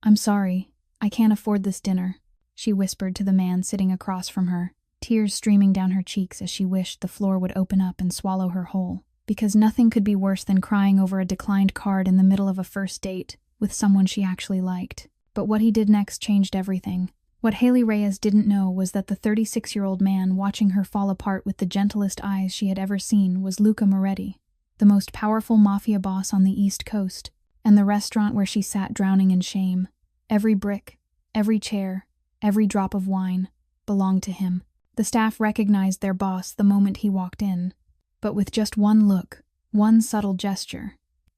"I'm sorry. I can't afford this dinner," she whispered to the man sitting across from her, tears streaming down her cheeks as she wished the floor would open up and swallow her whole. Because nothing could be worse than crying over a declined card in the middle of a first date with someone she actually liked. But what he did next changed everything. What Haley Reyes didn't know was that the 36-year-old man watching her fall apart with the gentlest eyes she had ever seen was Luca Moretti, the most powerful mafia boss on the East Coast, and the restaurant where she sat drowning in shame. Every brick, every chair, every drop of wine belonged to him. The staff recognized their boss the moment he walked in, but with just one look, one subtle gesture,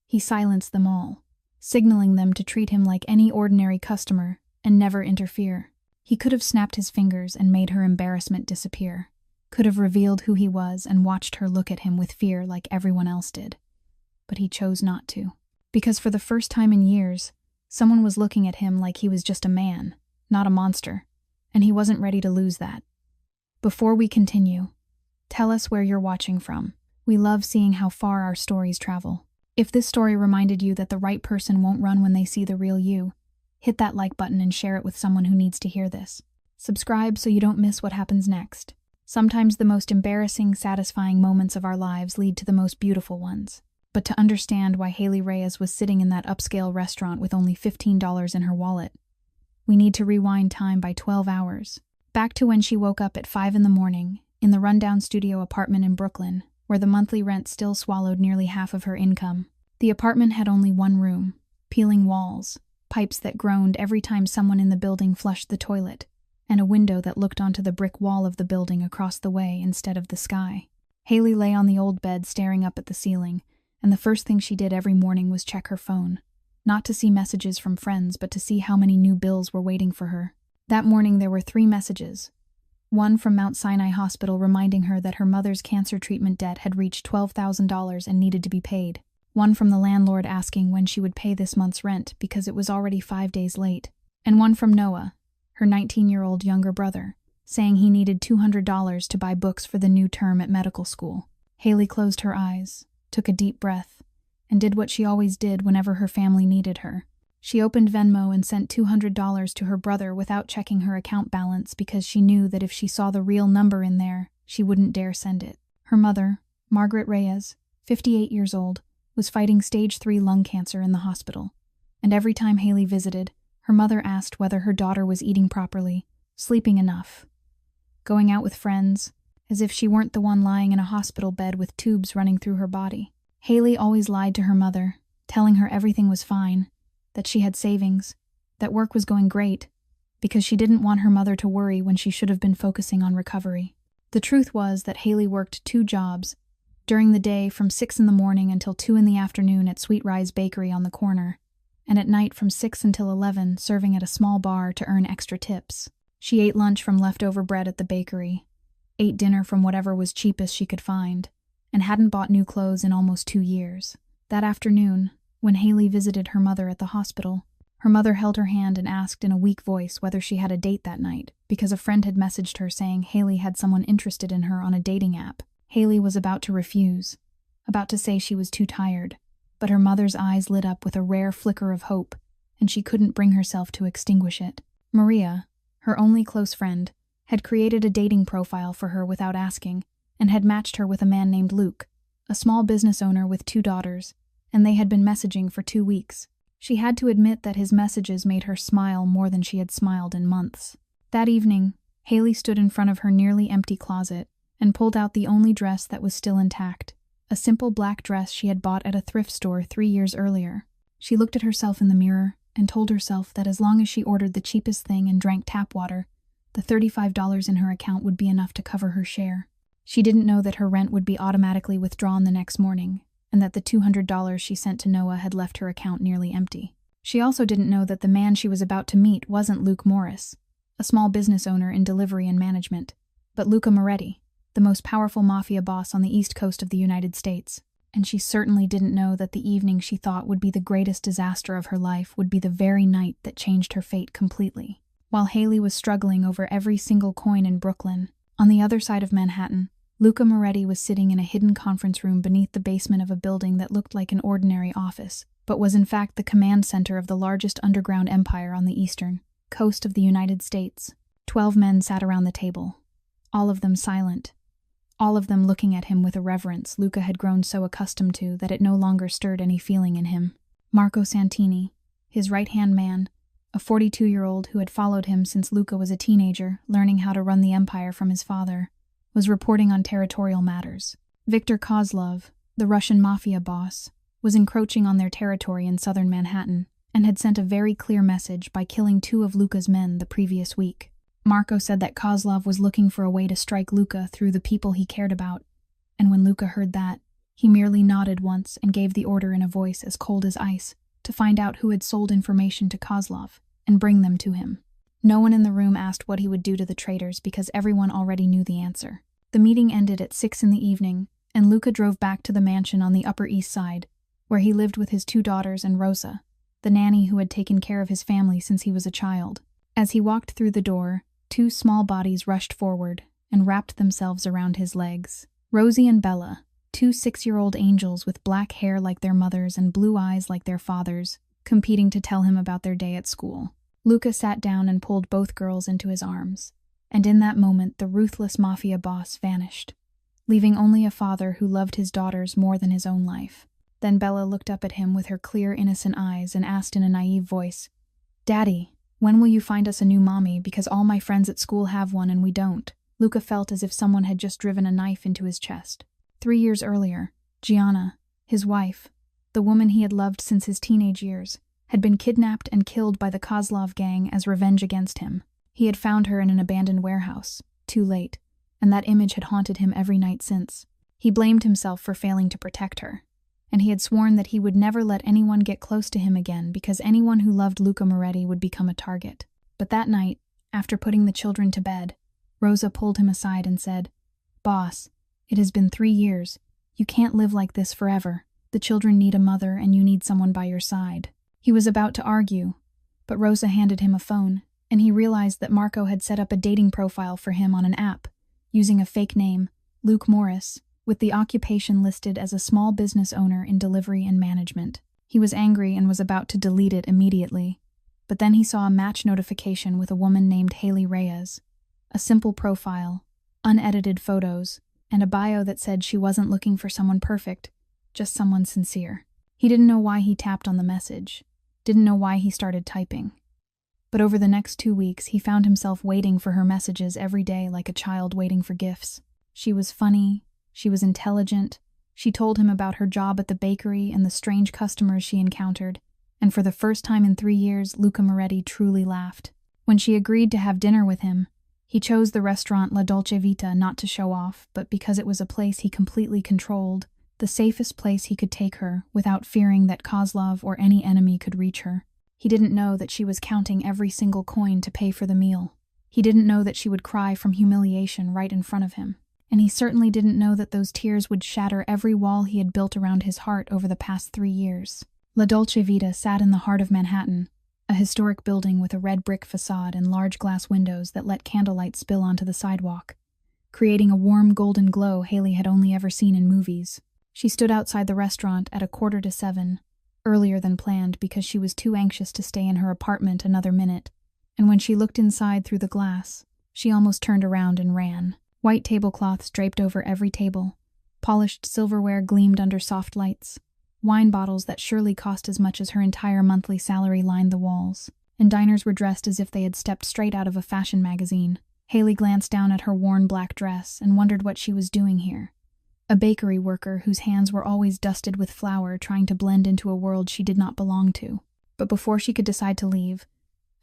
he silenced them all, signaling them to treat him like any ordinary customer and never interfere. He could have snapped his fingers and made her embarrassment disappear, could have revealed who he was and watched her look at him with fear like everyone else did. But he chose not to. Because for the first time in years, someone was looking at him like he was just a man, not a monster, and he wasn't ready to lose that. Before we continue, tell us where you're watching from. We love seeing how far our stories travel. If this story reminded you that the right person won't run when they see the real you, hit that like button and share it with someone who needs to hear this. Subscribe so you don't miss what happens next. Sometimes the most embarrassing, satisfying moments of our lives lead to the most beautiful ones. But to understand why Haley Reyes was sitting in that upscale restaurant with only $15 in her wallet, we need to rewind time by 12 hours. Back to when she woke up at 5 in the morning, in the rundown studio apartment in Brooklyn, where the monthly rent still swallowed nearly half of her income. The apartment had only one room, peeling walls, pipes that groaned every time someone in the building flushed the toilet, and a window that looked onto the brick wall of the building across the way instead of the sky. Haley lay on the old bed staring up at the ceiling, and the first thing she did every morning was check her phone. Not to see messages from friends, but to see how many new bills were waiting for her. That morning there were 3 messages. One from Mount Sinai Hospital reminding her that her mother's cancer treatment debt had reached $12,000 and needed to be paid. One from the landlord asking when she would pay this month's rent because it was already 5 days late. And one from Noah, her 19-year-old younger brother, saying he needed $200 to buy books for the new term at medical school. Haley closed her eyes, took a deep breath, and did what she always did whenever her family needed her. She opened Venmo and sent $200 to her brother without checking her account balance because she knew that if she saw the real number in there, she wouldn't dare send it. Her mother, Margaret Reyes, 58 years old, was fighting stage 3 lung cancer in the hospital, and every time Haley visited, her mother asked whether her daughter was eating properly, sleeping enough, going out with friends, as if she weren't the one lying in a hospital bed with tubes running through her body. Haley always lied to her mother, telling her everything was fine, that she had savings, that work was going great, because she didn't want her mother to worry when she should have been focusing on recovery. The truth was that Haley worked 2 jobs, during the day from 6 in the morning until 2 in the afternoon at Sweet Rise Bakery on the corner, and at night from 6 until 11 serving at a small bar to earn extra tips. She ate lunch from leftover bread at the bakery, ate dinner from whatever was cheapest she could find, and hadn't bought new clothes in almost 2 years. That afternoon, when Haley visited her mother at the hospital, her mother held her hand and asked in a weak voice whether she had a date that night, because a friend had messaged her saying Haley had someone interested in her on a dating app. Haley was about to refuse, about to say she was too tired, but her mother's eyes lit up with a rare flicker of hope, and she couldn't bring herself to extinguish it. Maria, her only close friend, had created a dating profile for her without asking, and had matched her with a man named Luke, a small business owner with 2 daughters, and they had been messaging for 2 weeks. She had to admit that his messages made her smile more than she had smiled in months. That evening, Haley stood in front of her nearly empty closet and pulled out the only dress that was still intact, a simple black dress she had bought at a thrift store 3 years earlier. She looked at herself in the mirror and told herself that as long as she ordered the cheapest thing and drank tap water, the $35 in her account would be enough to cover her share. She didn't know that her rent would be automatically withdrawn the next morning, and that the $200 she sent to Noah had left her account nearly empty. She also didn't know that the man she was about to meet wasn't Luke Morris, a small business owner in delivery and management, but Luca Moretti, the most powerful mafia boss on the East Coast of the United States. And she certainly didn't know that the evening she thought would be the greatest disaster of her life would be the very night that changed her fate completely. While Haley was struggling over every single coin in Brooklyn, on the other side of Manhattan, Luca Moretti was sitting in a hidden conference room beneath the basement of a building that looked like an ordinary office, but was in fact the command center of the largest underground empire on the eastern coast of the United States. 12 men sat around the table, all of them silent, all of them looking at him with a reverence Luca had grown so accustomed to that it no longer stirred any feeling in him. Marco Santini, his right-hand man, a 42-year-old who had followed him since Luca was a teenager, learning how to run the empire from his father, was reporting on territorial matters. Viktor Kozlov, the Russian mafia boss, was encroaching on their territory in southern Manhattan and had sent a very clear message by killing 2 of Luca's men the previous week. Marco said that Kozlov was looking for a way to strike Luca through the people he cared about, and when Luca heard that, he merely nodded once and gave the order in a voice as cold as ice to find out who had sold information to Kozlov and bring them to him. No one in the room asked what he would do to the traitors because everyone already knew the answer. The meeting ended at 6 in the evening, and Luca drove back to the mansion on the Upper East Side, where he lived with his 2 daughters and Rosa, the nanny who had taken care of his family since he was a child. As he walked through the door, 2 small bodies rushed forward and wrapped themselves around his legs. Rosie and Bella, 2 6-year-old angels with black hair like their mother's and blue eyes like their father's, competing to tell him about their day at school. Luca sat down and pulled both girls into his arms, and in that moment the ruthless mafia boss vanished, leaving only a father who loved his daughters more than his own life. Then Bella looked up at him with her clear, innocent eyes and asked in a naive voice, "Daddy, when will you find us a new mommy, because all my friends at school have one and we don't?" Luca felt as if someone had just driven a knife into his chest. 3 years earlier, Gianna, his wife, the woman he had loved since his teenage years, had been kidnapped and killed by the Kozlov gang as revenge against him. He had found her in an abandoned warehouse, too late, and that image had haunted him every night since. He blamed himself for failing to protect her, and he had sworn that he would never let anyone get close to him again because anyone who loved Luca Moretti would become a target. But that night, after putting the children to bed, Rosa pulled him aside and said, "Boss, it has been 3 years. You can't live like this forever. The children need a mother and you need someone by your side." He was about to argue, but Rosa handed him a phone, and he realized that Marco had set up a dating profile for him on an app, using a fake name, Luke Morris, with the occupation listed as a small business owner in delivery and management. He was angry and was about to delete it immediately, but then he saw a match notification with a woman named Haley Reyes. A simple profile, unedited photos, and a bio that said she wasn't looking for someone perfect, just someone sincere. He didn't know why he tapped on the message, didn't know why he started typing. But over the next 2 weeks, he found himself waiting for her messages every day like a child waiting for gifts. She was funny, she was intelligent, she told him about her job at the bakery and the strange customers she encountered, and for the first time in 3 years, Luca Moretti truly laughed. When she agreed to have dinner with him, he chose the restaurant La Dolce Vita not to show off, but because it was a place he completely controlled, the safest place he could take her without fearing that Kozlov or any enemy could reach her. He didn't know that she was counting every single coin to pay for the meal. He didn't know that she would cry from humiliation right in front of him. And he certainly didn't know that those tears would shatter every wall he had built around his heart over the past 3 years. La Dolce Vita sat in the heart of Manhattan, a historic building with a red brick facade and large glass windows that let candlelight spill onto the sidewalk, creating a warm golden glow Haley had only ever seen in movies. She stood outside the restaurant at 6:45, earlier than planned because she was too anxious to stay in her apartment another minute, and when she looked inside through the glass, she almost turned around and ran. White tablecloths draped over every table, polished silverware gleamed under soft lights, wine bottles that surely cost as much as her entire monthly salary lined the walls, and diners were dressed as if they had stepped straight out of a fashion magazine. Haley glanced down at her worn black dress and wondered what she was doing here. A bakery worker whose hands were always dusted with flour trying to blend into a world she did not belong to. But before she could decide to leave,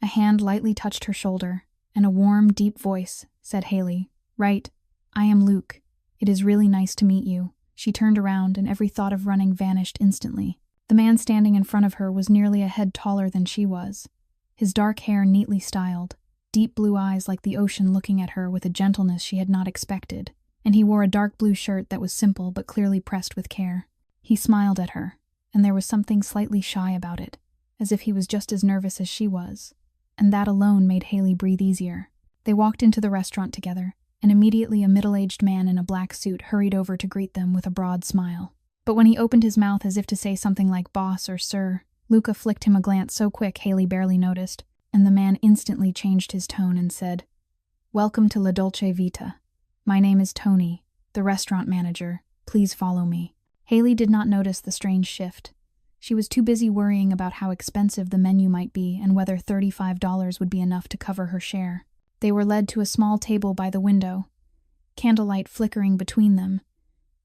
a hand lightly touched her shoulder, and a warm, deep voice said, "Haley, right, I am Luke. It is really nice to meet you." She turned around and every thought of running vanished instantly. The man standing in front of her was nearly a head taller than she was, his dark hair neatly styled, deep blue eyes like the ocean looking at her with a gentleness she had not expected, and he wore a dark blue shirt that was simple but clearly pressed with care. He smiled at her, and there was something slightly shy about it, as if he was just as nervous as she was, and that alone made Haley breathe easier. They walked into the restaurant together, and immediately a middle-aged man in a black suit hurried over to greet them with a broad smile. But when he opened his mouth as if to say something like boss or sir, Luca flicked him a glance so quick Haley barely noticed, and the man instantly changed his tone and said, "Welcome to La Dolce Vita. My name is Tony, the restaurant manager. Please follow me." Haley did not notice the strange shift. She was too busy worrying about how expensive the menu might be and whether $35 would be enough to cover her share. They were led to a small table by the window, candlelight flickering between them,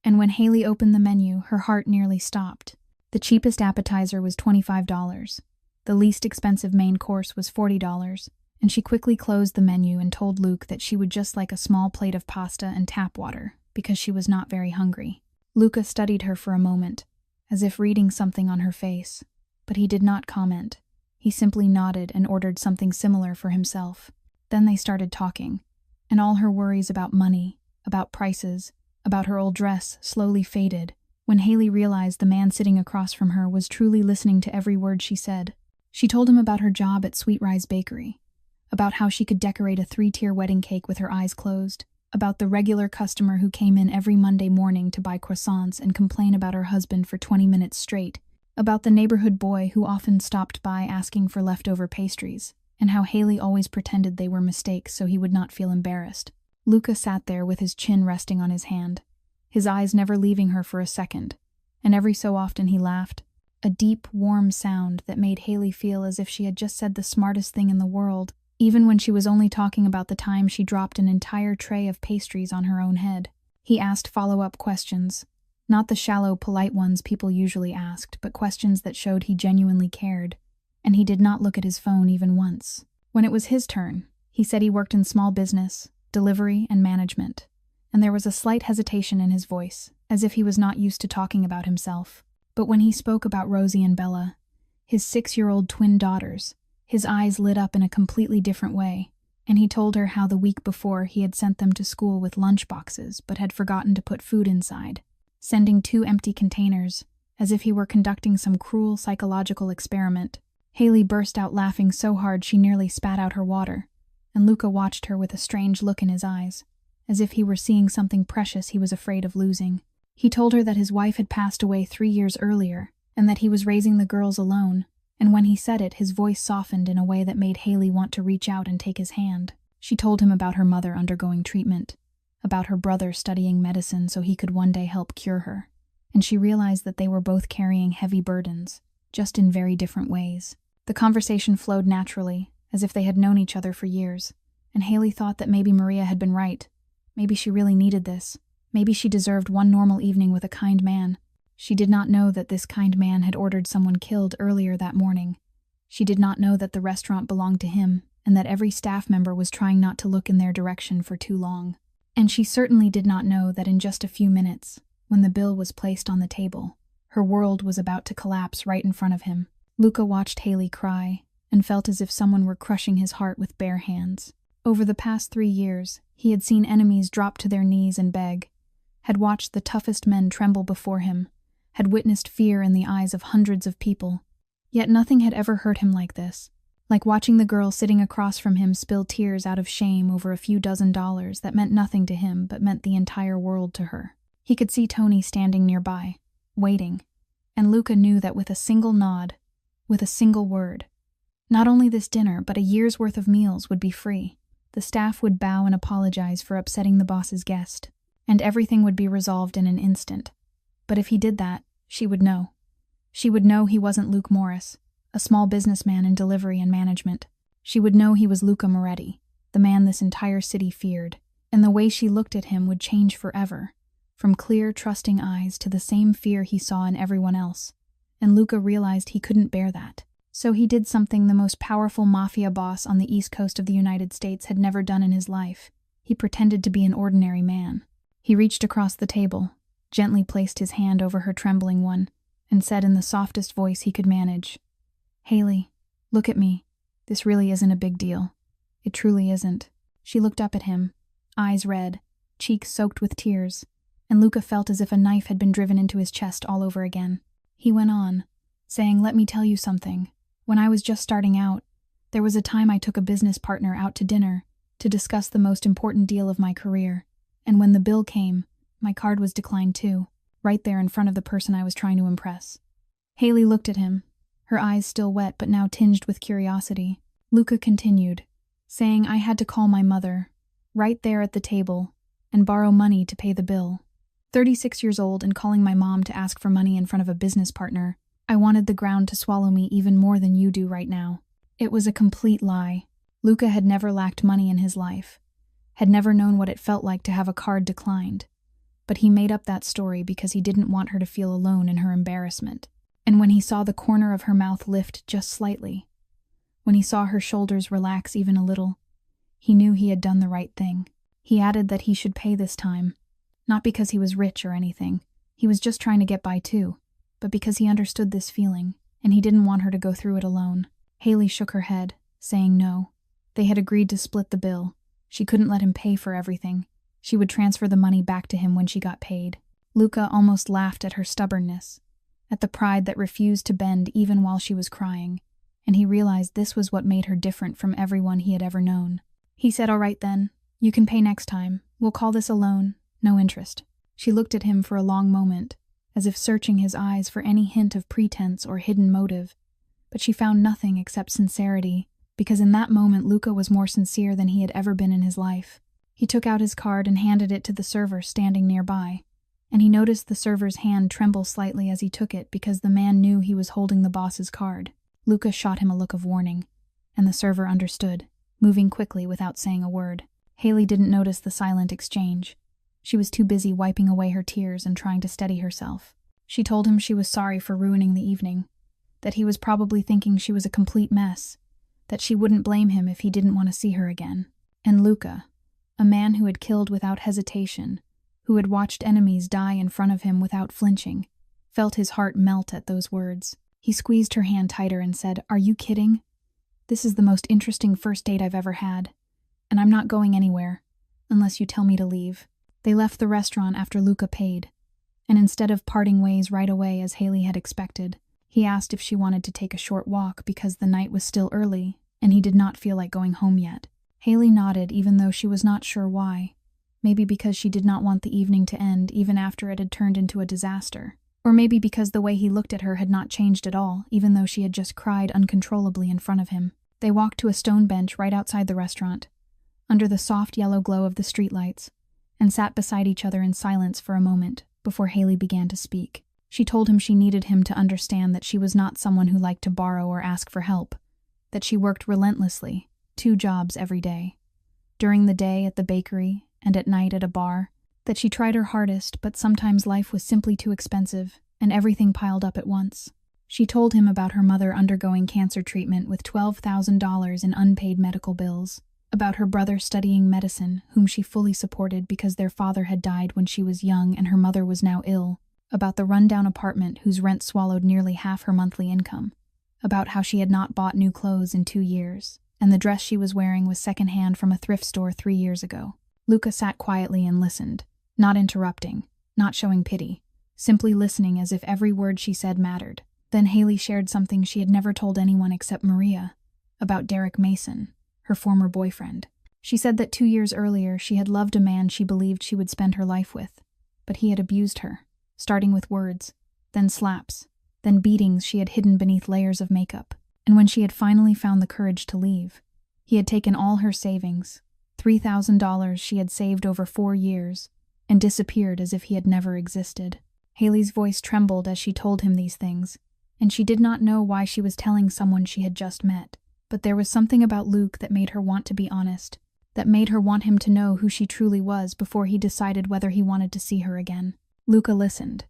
and when Haley opened the menu, her heart nearly stopped. The cheapest appetizer was $25. The least expensive main course was $40, and she quickly closed the menu and told Luke that she would just like a small plate of pasta and tap water, because she was not very hungry. Luca studied her for a moment, as if reading something on her face, but he did not comment. He simply nodded and ordered something similar for himself. Then they started talking, and all her worries about money, about prices, about her old dress slowly faded when Haley realized the man sitting across from her was truly listening to every word she said. She told him about her job at Sweet Rise Bakery, about how she could decorate a 3-tier wedding cake with her eyes closed, about the regular customer who came in every Monday morning to buy croissants and complain about her husband for 20 minutes straight, about the neighborhood boy who often stopped by asking for leftover pastries, and how Haley always pretended they were mistakes so he would not feel embarrassed. Luca sat there with his chin resting on his hand, his eyes never leaving her for a second, and every so often he laughed, a deep, warm sound that made Haley feel as if she had just said the smartest thing in the world, even when she was only talking about the time she dropped an entire tray of pastries on her own head. He asked follow-up questions, not the shallow, polite ones people usually asked, but questions that showed he genuinely cared, and he did not look at his phone even once. When it was his turn, he said he worked in small business, delivery, and management, and there was a slight hesitation in his voice, as if he was not used to talking about himself. But when he spoke about Rosie and Bella, his 6-year-old twin daughters, his eyes lit up in a completely different way, and he told her how the week before he had sent them to school with lunch boxes but had forgotten to put food inside, sending 2 empty containers, as if he were conducting some cruel psychological experiment. Haley burst out laughing so hard she nearly spat out her water, and Luca watched her with a strange look in his eyes, as if he were seeing something precious he was afraid of losing. He told her that his wife had passed away 3 years earlier, and that he was raising the girls alone, and when he said it, his voice softened in a way that made Haley want to reach out and take his hand. She told him about her mother undergoing treatment, about her brother studying medicine so he could one day help cure her, and she realized that they were both carrying heavy burdens, just in very different ways. The conversation flowed naturally, as if they had known each other for years, and Haley thought that maybe Maria had been right. Maybe she really needed this. Maybe she deserved one normal evening with a kind man. She did not know that this kind man had ordered someone killed earlier that morning. She did not know that the restaurant belonged to him, and that every staff member was trying not to look in their direction for too long. And she certainly did not know that in just a few minutes, when the bill was placed on the table, her world was about to collapse right in front of him. Luca watched Haley cry, and felt as if someone were crushing his heart with bare hands. Over the past 3 years, he had seen enemies drop to their knees and beg, had watched the toughest men tremble before him, had witnessed fear in the eyes of hundreds of people. Yet nothing had ever hurt him like this, like watching the girl sitting across from him spill tears out of shame over a few dozen dollars that meant nothing to him but meant the entire world to her. He could see Tony standing nearby, waiting, and Luca knew that with a single nod, with a single word, not only this dinner but a year's worth of meals would be free. The staff would bow and apologize for upsetting the boss's guest, and everything would be resolved in an instant. But if he did that, she would know. She would know he wasn't Luke Morris, a small businessman in delivery and management. She would know he was Luca Moretti, the man this entire city feared, and the way she looked at him would change forever, from clear, trusting eyes to the same fear he saw in everyone else. And Luca realized he couldn't bear that. So he did something the most powerful mafia boss on the East Coast of the United States had never done in his life. He pretended to be an ordinary man. He reached across the table, gently placed his hand over her trembling one, and said in the softest voice he could manage, "Haley, look at me. This really isn't a big deal. It truly isn't." She looked up at him, eyes red, cheeks soaked with tears, and Luca felt as if a knife had been driven into his chest all over again. He went on, saying, "Let me tell you something. When I was just starting out, there was a time I took a business partner out to dinner to discuss the most important deal of my career, and when the bill came, my card was declined too. right there in front of the person I was trying to impress. Haley looked at him, her eyes still wet but now tinged with curiosity. Luca continued, saying I had to call my mother, right there at the table, and borrow money to pay the bill. 36 years old and calling my mom to ask for money in front of a business partner. I wanted the ground to swallow me even more than you do right now. It was a complete lie. Luca had never lacked money in his life, had never known what it felt like to have a card declined. But he made up that story because he didn't want her to feel alone in her embarrassment. And when he saw the corner of her mouth lift just slightly, when he saw her shoulders relax even a little, he knew he had done the right thing. He added that he should pay this time, not because he was rich or anything. He was just trying to get by too, but because he understood this feeling, and he didn't want her to go through it alone. Haley shook her head, saying no. They had agreed to split the bill. She couldn't let him pay for everything. She would transfer the money back to him when she got paid. Luca almost laughed at her stubbornness, at the pride that refused to bend even while she was crying, and he realized this was what made her different from everyone he had ever known. He said, all right then, you can pay next time. We'll call this a loan, no interest. She looked at him for a long moment, as if searching his eyes for any hint of pretense or hidden motive, but she found nothing except sincerity, because in that moment Luca was more sincere than he had ever been in his life. He took out his card and handed it to the server standing nearby, and he noticed the server's hand tremble slightly as he took it because the man knew he was holding the boss's card. Luca shot him a look of warning, and the server understood, moving quickly without saying a word. Haley didn't notice the silent exchange. She was too busy wiping away her tears and trying to steady herself. She told him she was sorry for ruining the evening, that he was probably thinking she was a complete mess, that she wouldn't blame him if he didn't want to see her again. And Luca, a man who had killed without hesitation, who had watched enemies die in front of him without flinching, felt his heart melt at those words. He squeezed her hand tighter and said, "Are you kidding? This is the most interesting first date I've ever had, and I'm not going anywhere, unless you tell me to leave." They left the restaurant after Luca paid, and instead of parting ways right away as Haley had expected, he asked if she wanted to take a short walk because the night was still early and he did not feel like going home yet. Haley nodded even though she was not sure why. Maybe because she did not want the evening to end even after it had turned into a disaster. Or maybe because the way he looked at her had not changed at all, even though she had just cried uncontrollably in front of him. They walked to a stone bench right outside the restaurant, under the soft yellow glow of the streetlights, and sat beside each other in silence for a moment before Haley began to speak. She told him she needed him to understand that she was not someone who liked to borrow or ask for help, that she worked relentlessly, 2 jobs every day. During the day at the bakery and at night at a bar, that she tried her hardest, but sometimes life was simply too expensive, and everything piled up at once. She told him about her mother undergoing cancer treatment with $12,000 in unpaid medical bills, about her brother studying medicine, whom she fully supported because their father had died when she was young and her mother was now ill, about the rundown apartment whose rent swallowed nearly half her monthly income, about how she had not bought new clothes in 2 years, and the dress she was wearing was secondhand from a thrift store 3 years ago. Luca sat quietly and listened, not interrupting, not showing pity, simply listening as if every word she said mattered. Then Haley shared something she had never told anyone except Maria, about Derek Mason, her former boyfriend. She said that 2 years earlier she had loved a man she believed she would spend her life with, but he had abused her, starting with words, then slaps, then beatings she had hidden beneath layers of makeup. And when she had finally found the courage to leave, he had taken all her savings, $3,000 she had saved over 4 years, and disappeared as if he had never existed. Haley's voice trembled as she told him these things, and she did not know why she was telling someone she had just met. But there was something about Luke that made her want to be honest, that made her want him to know who she truly was before he decided whether he wanted to see her again. Luca listened,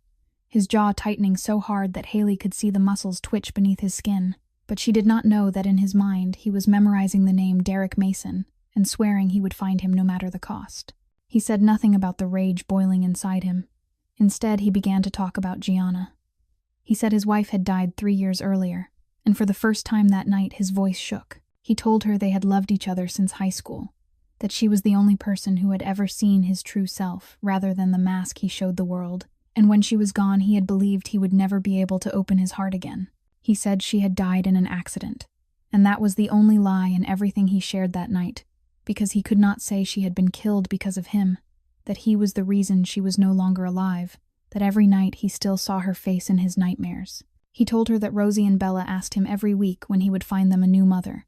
his jaw tightening so hard that Haley could see the muscles twitch beneath his skin. But she did not know that in his mind he was memorizing the name Derek Mason and swearing he would find him no matter the cost. He said nothing about the rage boiling inside him. Instead, he began to talk about Gianna. He said his wife had died 3 years earlier, and for the first time that night his voice shook. He told her they had loved each other since high school, that she was the only person who had ever seen his true self rather than the mask he showed the world, and when she was gone he had believed he would never be able to open his heart again. He said she had died in an accident, and that was the only lie in everything he shared that night, because he could not say she had been killed because of him, that he was the reason she was no longer alive, that every night he still saw her face in his nightmares. He told her that Rosie and Bella asked him every week when he would find them a new mother.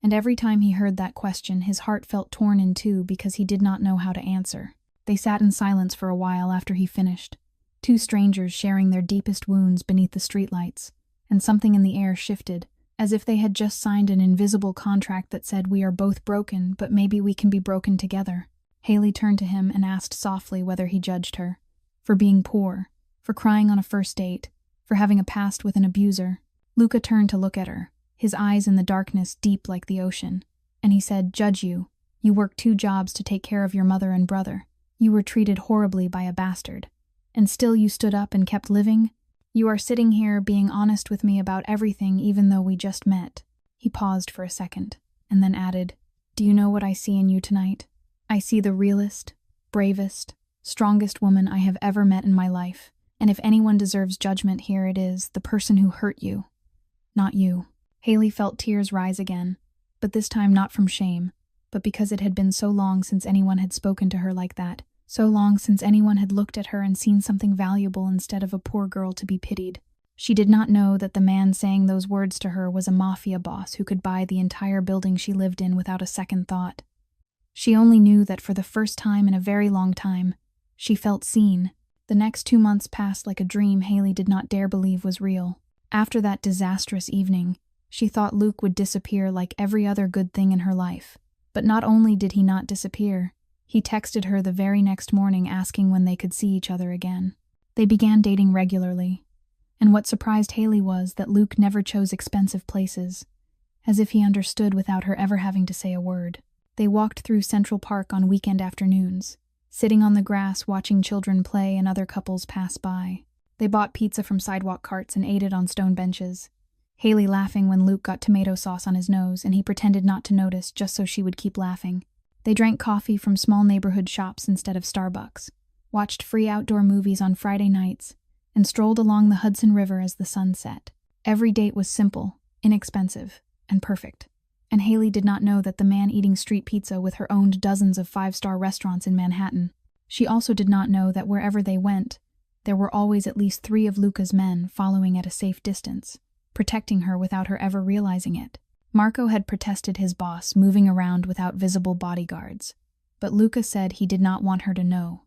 And every time he heard that question, his heart felt torn in two because he did not know how to answer. They sat in silence for a while after he finished, two strangers sharing their deepest wounds beneath the streetlights, and something in the air shifted, as if they had just signed an invisible contract that said, "We are both broken, but maybe we can be broken together." Haley turned to him and asked softly whether he judged her. For being poor, for crying on a first date, for having a past with an abuser. Luca turned to look at her, his eyes in the darkness deep like the ocean, and he said, "Judge you. You worked 2 jobs to take care of your mother and brother. You were treated horribly by a bastard. And still you stood up and kept living? You are sitting here being honest with me about everything even though we just met." He paused for a second, and then added, "Do you know what I see in you tonight? I see the realest, bravest, strongest woman I have ever met in my life. And if anyone deserves judgment here, it is the person who hurt you, not you." Haley felt tears rise again, but this time not from shame, but because it had been so long since anyone had spoken to her like that, so long since anyone had looked at her and seen something valuable instead of a poor girl to be pitied. She did not know that the man saying those words to her was a mafia boss who could buy the entire building she lived in without a second thought. She only knew that for the first time in a very long time, she felt seen. The next 2 months passed like a dream Haley did not dare believe was real. After that disastrous evening, she thought Luke would disappear like every other good thing in her life. But not only did he not disappear, he texted her the very next morning asking when they could see each other again. They began dating regularly, and what surprised Haley was that Luke never chose expensive places, as if he understood without her ever having to say a word. They walked through Central Park on weekend afternoons, sitting on the grass watching children play and other couples pass by. They bought pizza from sidewalk carts and ate it on stone benches, Haley laughing when Luke got tomato sauce on his nose and he pretended not to notice just so she would keep laughing. They drank coffee from small neighborhood shops instead of Starbucks, watched free outdoor movies on Friday nights, and strolled along the Hudson River as the sun set. Every date was simple, inexpensive, and perfect. And Haley did not know that the man eating street pizza with her owned dozens of 5-star restaurants in Manhattan. She also did not know that wherever they went, there were always at least 3 of Luca's men following at a safe distance, protecting her without her ever realizing it. Marco had protested his boss, moving around without visible bodyguards, but Luca said he did not want her to know.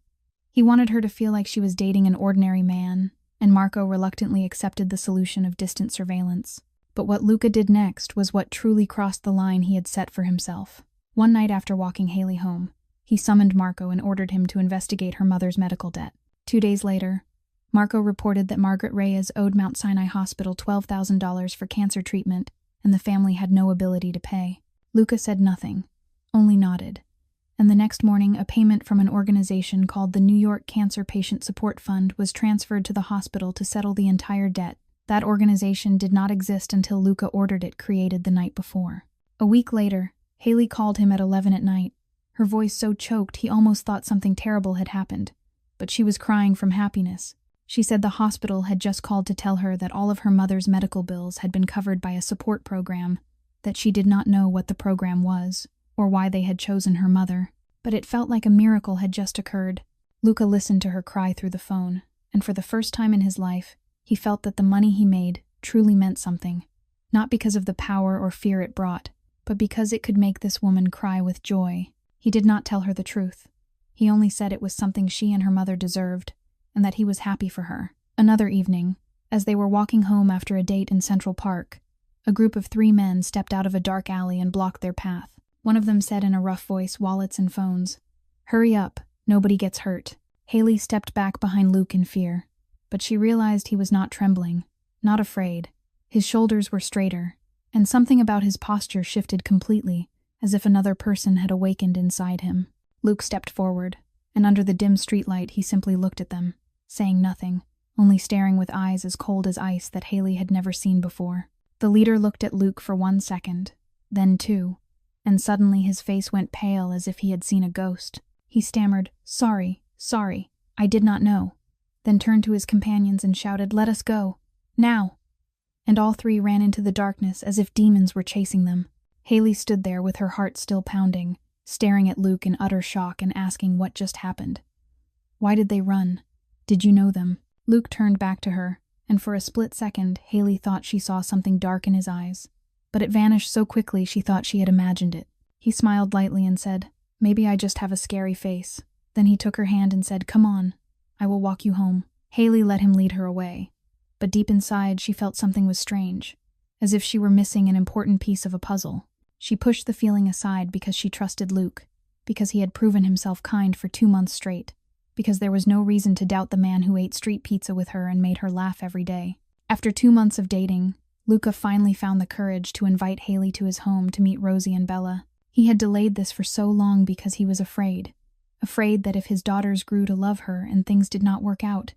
He wanted her to feel like she was dating an ordinary man, and Marco reluctantly accepted the solution of distant surveillance. But what Luca did next was what truly crossed the line he had set for himself. One night after walking Haley home, he summoned Marco and ordered him to investigate her mother's medical debt. 2 days later, Marco reported that Margaret Reyes owed Mount Sinai Hospital $12,000 for cancer treatment, and the family had no ability to pay. Luca said nothing, only nodded. And the next morning, a payment from an organization called the New York Cancer Patient Support Fund was transferred to the hospital to settle the entire debt. That organization did not exist until Luca ordered it created the night before. A week later, Haley called him at 11 at night, her voice so choked he almost thought something terrible had happened. But she was crying from happiness. She said the hospital had just called to tell her that all of her mother's medical bills had been covered by a support program, that she did not know what the program was, or why they had chosen her mother. But it felt like a miracle had just occurred. Luca listened to her cry through the phone, and for the first time in his life, he felt that the money he made truly meant something. Not because of the power or fear it brought, but because it could make this woman cry with joy. He did not tell her the truth. He only said it was something she and her mother deserved, and that he was happy for her. Another evening, as they were walking home after a date in Central Park, a group of 3 men stepped out of a dark alley and blocked their path. One of them said in a rough voice, "Wallets and phones. Hurry up, nobody gets hurt." Haley stepped back behind Luke in fear, but she realized he was not trembling, not afraid. His shoulders were straighter, and something about his posture shifted completely, as if another person had awakened inside him. Luke stepped forward, and under the dim streetlight he simply looked at them, saying nothing, only staring with eyes as cold as ice that Haley had never seen before. The leader looked at Luke for 1 second, then 2, and suddenly his face went pale as if he had seen a ghost. He stammered, sorry, I did not know," then turned to his companions and shouted, "Let us go, now!" And all 3 ran into the darkness as if demons were chasing them. Haley stood there with her heart still pounding, staring at Luke in utter shock and asking what just happened. Why did they run? Did you know them? Luke turned back to her, and for a split second, Haley thought she saw something dark in his eyes. But it vanished so quickly she thought she had imagined it. He smiled lightly and said, "Maybe I just have a scary face." Then he took her hand and said, "Come on, I will walk you home." Haley let him lead her away. But deep inside, she felt something was strange, as if she were missing an important piece of a puzzle. She pushed the feeling aside because she trusted Luke, because he had proven himself kind for 2 months straight, because there was no reason to doubt the man who ate street pizza with her and made her laugh every day. After 2 months of dating, Luca finally found the courage to invite Haley to his home to meet Rosie and Bella. He had delayed this for so long because he was afraid that if his daughters grew to love her and things did not work out,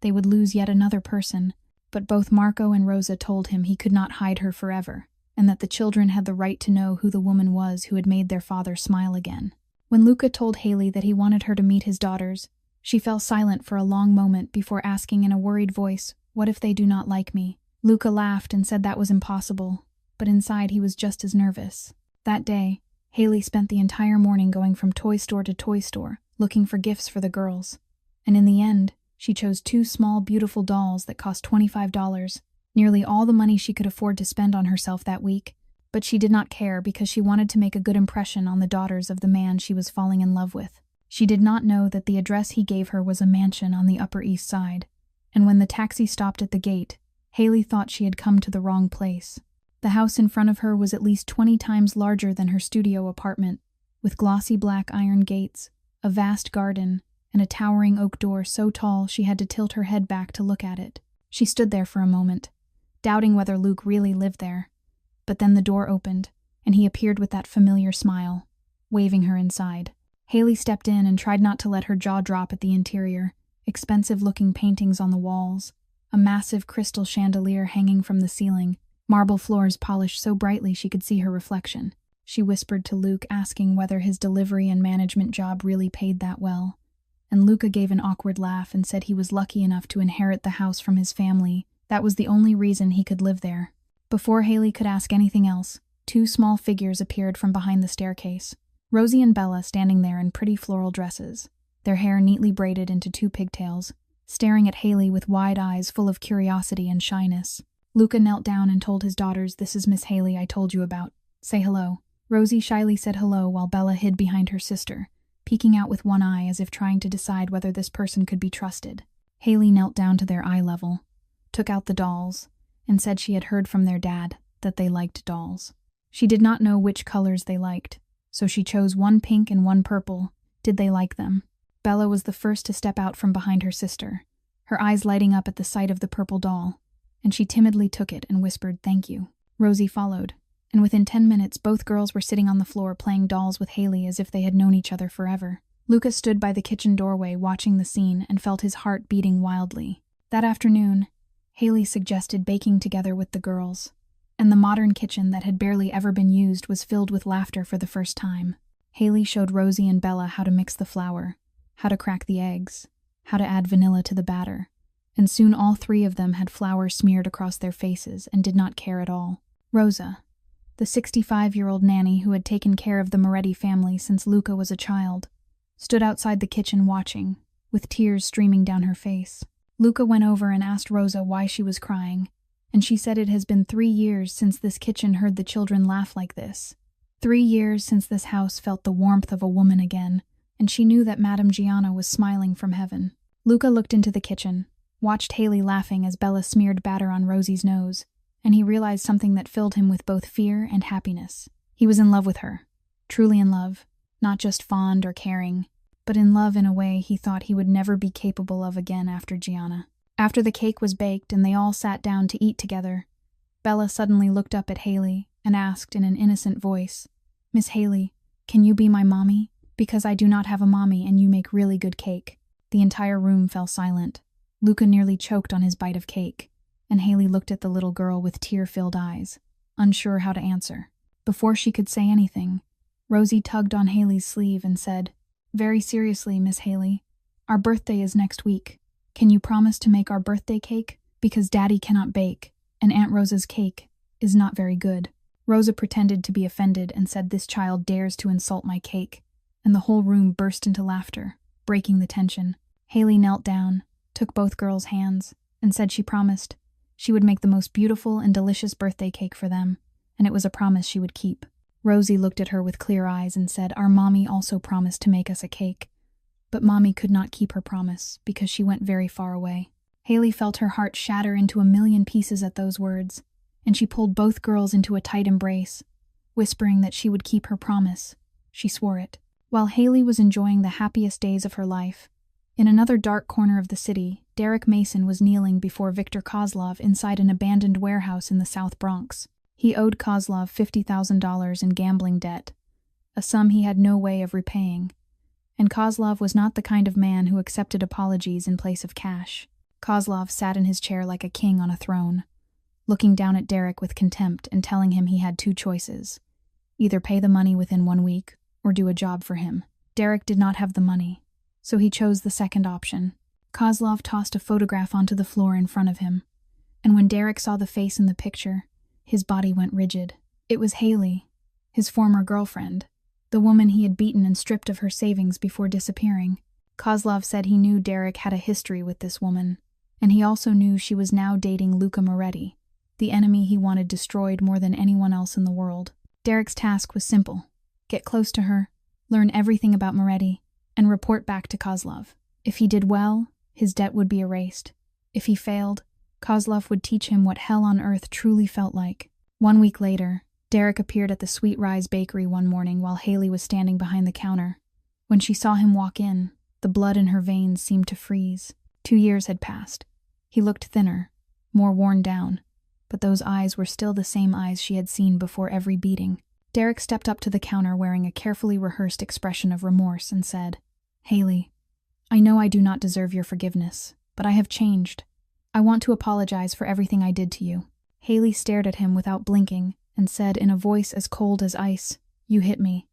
they would lose yet another person. But both Marco and Rosa told him he could not hide her forever, and that the children had the right to know who the woman was who had made their father smile again. When Luca told Haley that he wanted her to meet his daughters, she fell silent for a long moment before asking in a worried voice, "What if they do not like me?" Luca laughed and said that was impossible, but inside he was just as nervous. That day, Haley spent the entire morning going from toy store to toy store, looking for gifts for the girls. And in the end, she chose 2 small, beautiful dolls that cost $25, nearly all the money she could afford to spend on herself that week. But she did not care because she wanted to make a good impression on the daughters of the man she was falling in love with. She did not know that the address he gave her was a mansion on the Upper East Side, and when the taxi stopped at the gate, Haley thought she had come to the wrong place. The house in front of her was at least 20 times larger than her studio apartment, with glossy black iron gates, a vast garden, and a towering oak door so tall she had to tilt her head back to look at it. She stood there for a moment, doubting whether Luke really lived there. But then the door opened, and he appeared with that familiar smile, waving her inside. Haley stepped in and tried not to let her jaw drop at the interior. Expensive-looking paintings on the walls, a massive crystal chandelier hanging from the ceiling, marble floors polished so brightly she could see her reflection. She whispered to Luke, asking whether his delivery and management job really paid that well. And Luca gave an awkward laugh and said he was lucky enough to inherit the house from his family. That was the only reason he could live there. Before Haley could ask anything else, 2 small figures appeared from behind the staircase. Rosie and Bella standing there in pretty floral dresses, their hair neatly braided into 2 pigtails, staring at Haley with wide eyes full of curiosity and shyness. Luca knelt down and told his daughters, "This is Miss Haley I told you about. Say hello." Rosie shyly said hello while Bella hid behind her sister, peeking out with one eye as if trying to decide whether this person could be trusted. Haley knelt down to their eye level, took out the dolls, and said she had heard from their dad that they liked dolls. She did not know which colors they liked, so she chose 1 pink and 1 purple. Did they like them? Bella was the first to step out from behind her sister, her eyes lighting up at the sight of the purple doll, and she timidly took it and whispered, "Thank you." Rosie followed, and within 10 minutes both girls were sitting on the floor playing dolls with Haley as if they had known each other forever. Lucas stood by the kitchen doorway watching the scene and felt his heart beating wildly. That afternoon, Haley suggested baking together with the girls, and the modern kitchen that had barely ever been used was filled with laughter for the first time. Haley showed Rosie and Bella how to mix the flour, how to crack the eggs, how to add vanilla to the batter, and soon all 3 of them had flour smeared across their faces and did not care at all. Rosa, the 65-year-old nanny who had taken care of the Moretti family since Luca was a child, stood outside the kitchen watching, with tears streaming down her face. Luca went over and asked Rosa why she was crying, and she said it has been 3 years since this kitchen heard the children laugh like this. 3 years since this house felt the warmth of a woman again, and she knew that Madame Gianna was smiling from heaven. Luca looked into the kitchen, watched Haley laughing as Bella smeared batter on Rosie's nose, and he realized something that filled him with both fear and happiness. He was in love with her, truly in love, not just fond or caring, but in love in a way he thought he would never be capable of again after Gianna. After the cake was baked and they all sat down to eat together, Bella suddenly looked up at Haley and asked in an innocent voice, "Miss Haley, can you be my mommy? Because I do not have a mommy and you make really good cake." The entire room fell silent. Luca nearly choked on his bite of cake, and Haley looked at the little girl with tear-filled eyes, unsure how to answer. Before she could say anything, Rosie tugged on Haley's sleeve and said, "Very seriously, Miss Haley, our birthday is next week. Can you promise to make our birthday cake? Because Daddy cannot bake, and Aunt Rosa's cake is not very good." Rosa pretended to be offended and said, "This child dares to insult my cake," and the whole room burst into laughter, breaking the tension. Haley knelt down, took both girls' hands, and said she promised she would make the most beautiful and delicious birthday cake for them, and it was a promise she would keep. Rosie looked at her with clear eyes and said, "Our mommy also promised to make us a cake." But mommy could not keep her promise because she went very far away. Haley felt her heart shatter into a million pieces at those words, and she pulled both girls into a tight embrace, whispering that she would keep her promise. She swore it. While Haley was enjoying the happiest days of her life, in another dark corner of the city, Derek Mason was kneeling before Viktor Kozlov inside an abandoned warehouse in the South Bronx. He owed Kozlov $50,000 in gambling debt, a sum he had no way of repaying, and Kozlov was not the kind of man who accepted apologies in place of cash. Kozlov sat in his chair like a king on a throne, looking down at Derek with contempt and telling him he had two choices: either pay the money within 1 week or do a job for him. Derek did not have the money, so he chose the second option. Kozlov tossed a photograph onto the floor in front of him, and when Derek saw the face in the picture, his body went rigid. It was Haley, his former girlfriend, the woman he had beaten and stripped of her savings before disappearing. Kozlov said he knew Derek had a history with this woman, and he also knew she was now dating Luca Moretti, the enemy he wanted destroyed more than anyone else in the world. Derek's task was simple: get close to her, learn everything about Moretti, and report back to Kozlov. If he did well, his debt would be erased. If he failed, Kozlov would teach him what hell on earth truly felt like. 1 week later, Derek appeared at the Sweet Rise Bakery one morning while Haley was standing behind the counter. When she saw him walk in, the blood in her veins seemed to freeze. 2 years had passed. He looked thinner, more worn down, but those eyes were still the same eyes she had seen before every beating. Derek stepped up to the counter wearing a carefully rehearsed expression of remorse and said, "Haley, I know I do not deserve your forgiveness, but I have changed. I want to apologize for everything I did to you." Haley stared at him without blinking and said in a voice as cold as ice, "You hit me.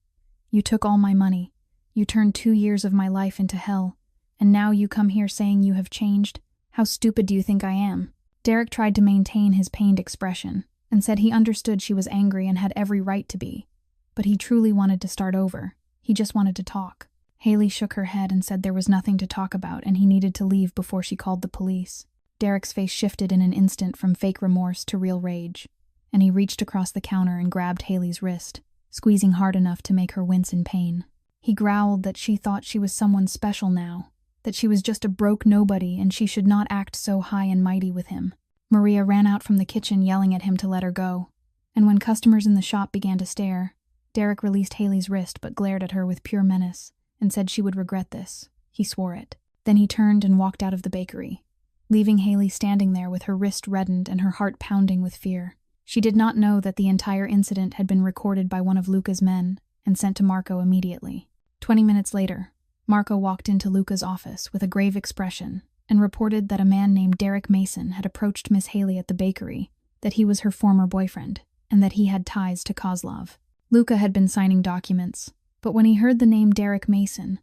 You took all my money. You turned 2 years of my life into hell, and now you come here saying you have changed? How stupid do you think I am?" Derek tried to maintain his pained expression and said he understood she was angry and had every right to be, but he truly wanted to start over. He just wanted to talk. Haley shook her head and said there was nothing to talk about and he needed to leave before she called the police. Derek's face shifted in an instant from fake remorse to real rage, and he reached across the counter and grabbed Haley's wrist, squeezing hard enough to make her wince in pain. He growled that she thought she was someone special now, that she was just a broke nobody and she should not act so high and mighty with him. Maria ran out from the kitchen yelling at him to let her go, and when customers in the shop began to stare, Derek released Haley's wrist but glared at her with pure menace and said she would regret this. He swore it. Then he turned and walked out of the bakery, leaving Haley standing there with her wrist reddened and her heart pounding with fear. She did not know that the entire incident had been recorded by one of Luca's men and sent to Marco immediately. 20 minutes later, Marco walked into Luca's office with a grave expression and reported that a man named Derek Mason had approached Miss Haley at the bakery, that he was her former boyfriend, and that he had ties to Kozlov. Luca had been signing documents, but when he heard the name Derek Mason,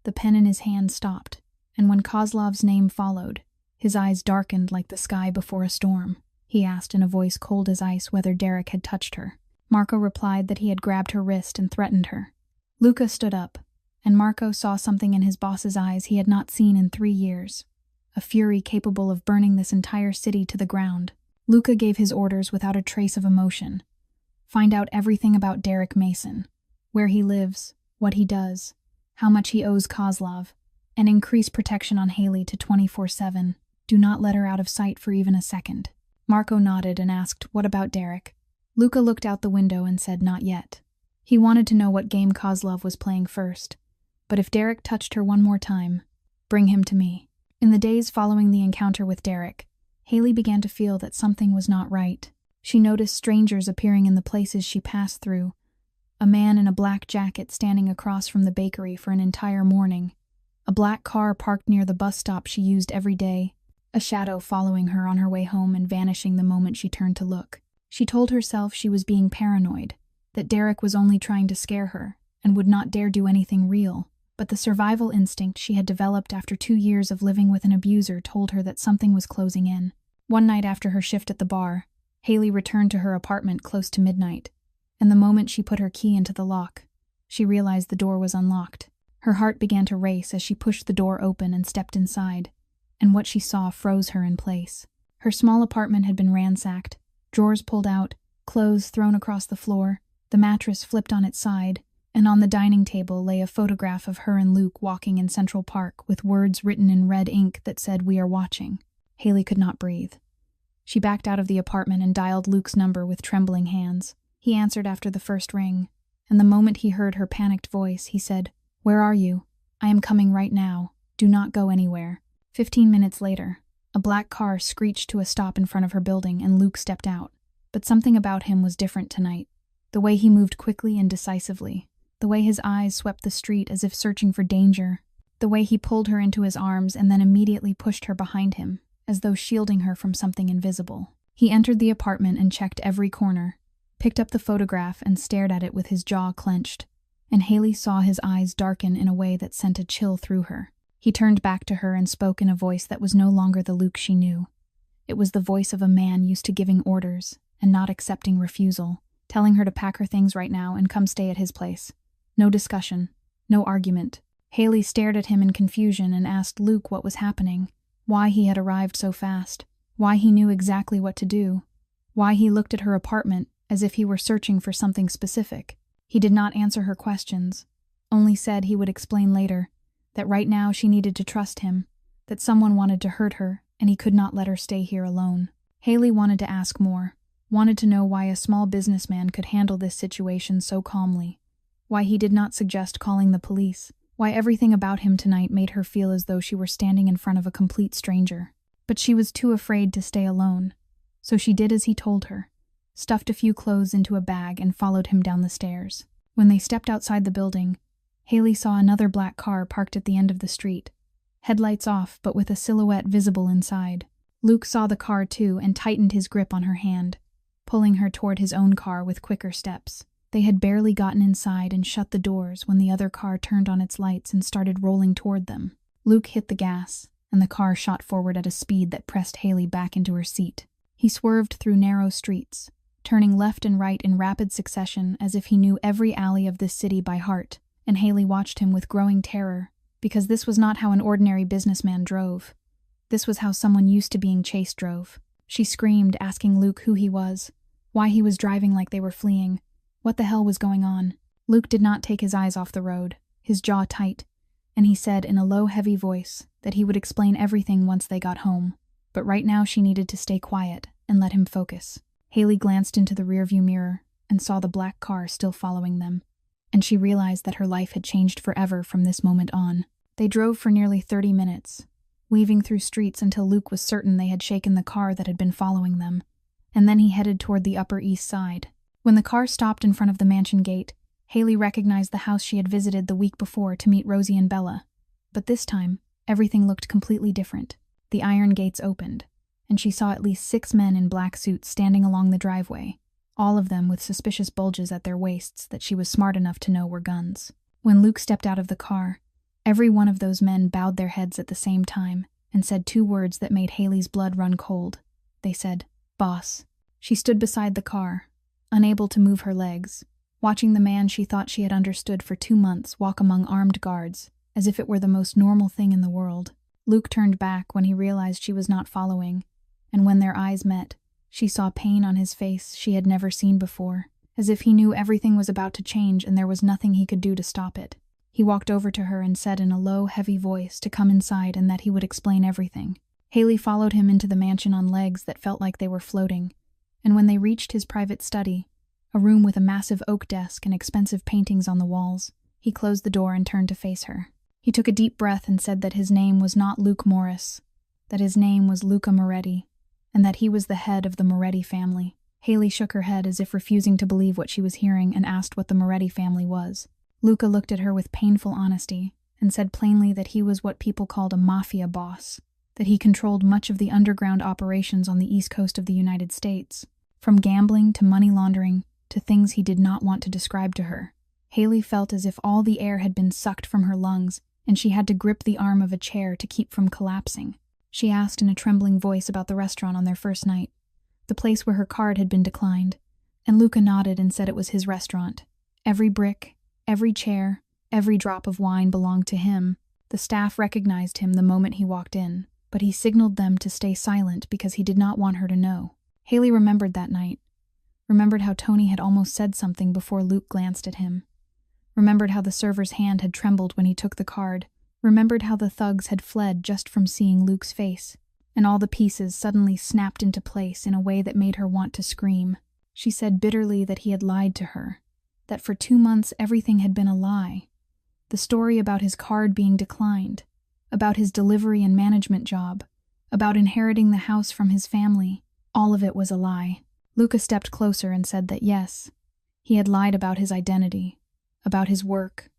the pen in his hand stopped, and when Kozlov's name followed, his eyes darkened like the sky before a storm. He asked in a voice cold as ice whether Derek had touched her. Marco replied that he had grabbed her wrist and threatened her. Luca stood up, and Marco saw something in his boss's eyes he had not seen in 3 years, a fury capable of burning this entire city to the ground. Luca gave his orders without a trace of emotion. Find out everything about Derek Mason, where he lives, what he does, how much he owes Kozlov, and increase protection on Haley to 24/7. Do not let her out of sight for even a second. Marco nodded and asked, "What about Derek?" Luca looked out the window and said, "Not yet." He wanted to know what game Kozlov was playing first, but if Derek touched her one more time, bring him to me. In the days following the encounter with Derek, Haley began to feel that something was not right. She noticed strangers appearing in the places she passed through, a man in a black jacket standing across from the bakery for an entire morning, a black car parked near the bus stop she used every day, a shadow following her on her way home and vanishing the moment she turned to look. She told herself she was being paranoid, that Derek was only trying to scare her and would not dare do anything real, but the survival instinct she had developed after 2 years of living with an abuser told her that something was closing in. One night after her shift at the bar, Haley returned to her apartment close to midnight, and the moment she put her key into the lock, she realized the door was unlocked. Her heart began to race as she pushed the door open and stepped inside. and what she saw froze her in place. Her small apartment had been ransacked, drawers pulled out, clothes thrown across the floor, the mattress flipped on its side, and on the dining table lay a photograph of her and Luke walking in Central Park with words written in red ink that said, "We are watching." Haley could not breathe. She backed out of the apartment and dialed Luke's number with trembling hands. He answered after the first ring, and the moment he heard her panicked voice, he said, "Where are you? I am coming right now. Do not go anywhere." 15 minutes later, a black car screeched to a stop in front of her building and Luke stepped out. But something about him was different tonight. The way he moved quickly and decisively. The way his eyes swept the street as if searching for danger. The way he pulled her into his arms and then immediately pushed her behind him, as though shielding her from something invisible. He entered the apartment and checked every corner, picked up the photograph and stared at it with his jaw clenched, and Haley saw his eyes darken in a way that sent a chill through her. He turned back to her and spoke in a voice that was no longer the Luke she knew. It was the voice of a man used to giving orders and not accepting refusal, telling her to pack her things right now and come stay at his place. No discussion, no argument. Haley stared at him in confusion and asked Luke what was happening, why he had arrived so fast, why he knew exactly what to do, why he looked at her apartment as if he were searching for something specific. He did not answer her questions, only said he would explain later, that right now she needed to trust him, that someone wanted to hurt her and he could not let her stay here alone. Haley wanted to ask more, wanted to know why a small businessman could handle this situation so calmly, why he did not suggest calling the police, why everything about him tonight made her feel as though she were standing in front of a complete stranger. But she was too afraid to stay alone, so she did as he told her, stuffed a few clothes into a bag and followed him down the stairs. When they stepped outside the building, Haley saw another black car parked at the end of the street, headlights off but with a silhouette visible inside. Luke saw the car too and tightened his grip on her hand, pulling her toward his own car with quicker steps. They had barely gotten inside and shut the doors when the other car turned on its lights and started rolling toward them. Luke hit the gas, and the car shot forward at a speed that pressed Haley back into her seat. He swerved through narrow streets, turning left and right in rapid succession as if he knew every alley of this city by heart, and Haley watched him with growing terror, because this was not how an ordinary businessman drove. This was how someone used to being chased drove. She screamed, asking Luke who he was, why he was driving like they were fleeing, what the hell was going on. Luke did not take his eyes off the road, his jaw tight, and he said in a low, heavy voice that he would explain everything once they got home. But right now she needed to stay quiet and let him focus. Haley glanced into the rearview mirror and saw the black car still following them, and she realized that her life had changed forever from this moment on. They drove for nearly 30 minutes, weaving through streets until Luke was certain they had shaken the car that had been following them, and then he headed toward the Upper East Side. When the car stopped in front of the mansion gate, Haley recognized the house she had visited the week before to meet Rosie and Bella. But this time, everything looked completely different. The iron gates opened, and she saw at least 6 men in black suits standing along the driveway, all of them with suspicious bulges at their waists that she was smart enough to know were guns. When Luke stepped out of the car, every one of those men bowed their heads at the same time and said 2 words that made Haley's blood run cold. They said, "Boss." She stood beside the car, unable to move her legs, watching the man she thought she had understood for 2 months walk among armed guards, as if it were the most normal thing in the world. Luke turned back when he realized she was not following, and when their eyes met, she saw pain on his face she had never seen before, as if he knew everything was about to change and there was nothing he could do to stop it. He walked over to her and said in a low, heavy voice to come inside and that he would explain everything. Haley followed him into the mansion on legs that felt like they were floating, and when they reached his private study, a room with a massive oak desk and expensive paintings on the walls, he closed the door and turned to face her. He took a deep breath and said that his name was not Luke Morris, that his name was Luca Moretti, and that he was the head of the Moretti family. Haley shook her head as if refusing to believe what she was hearing and asked what the Moretti family was. Luca looked at her with painful honesty and said plainly that he was what people called a mafia boss, that he controlled much of the underground operations on the east coast of the United States, from gambling to money laundering to things he did not want to describe to her. Haley felt as if all the air had been sucked from her lungs and she had to grip the arm of a chair to keep from collapsing. She asked in a trembling voice about the restaurant on their first night, the place where her card had been declined, and Luca nodded and said it was his restaurant. Every brick, every chair, every drop of wine belonged to him. The staff recognized him the moment he walked in, but he signaled them to stay silent because he did not want her to know. Haley remembered that night, remembered how Tony had almost said something before Luke glanced at him, remembered how the server's hand had trembled when he took the card, remembered how the thugs had fled just from seeing Luke's face, and all the pieces suddenly snapped into place in a way that made her want to scream. She said bitterly that he had lied to her, that for 2 months everything had been a lie. The story about his card being declined, about his delivery and management job, about inheriting the house from his family, all of it was a lie. Luca stepped closer and said that yes, he had lied about his identity, about his work,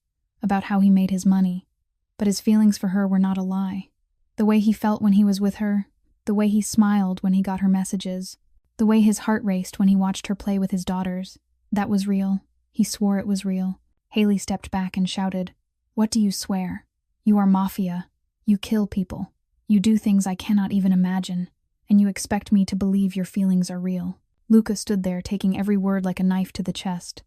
about how he made his money, but his feelings for her were not a lie. The way he felt when he was with her, the way he smiled when he got her messages, the way his heart raced when he watched her play with his daughters, that was real. He swore it was real. Haley stepped back and shouted, "What do you swear? You are Mafia. You kill people. You do things I cannot even imagine, and you expect me to believe your feelings are real." Luca stood there taking every word like a knife to the chest,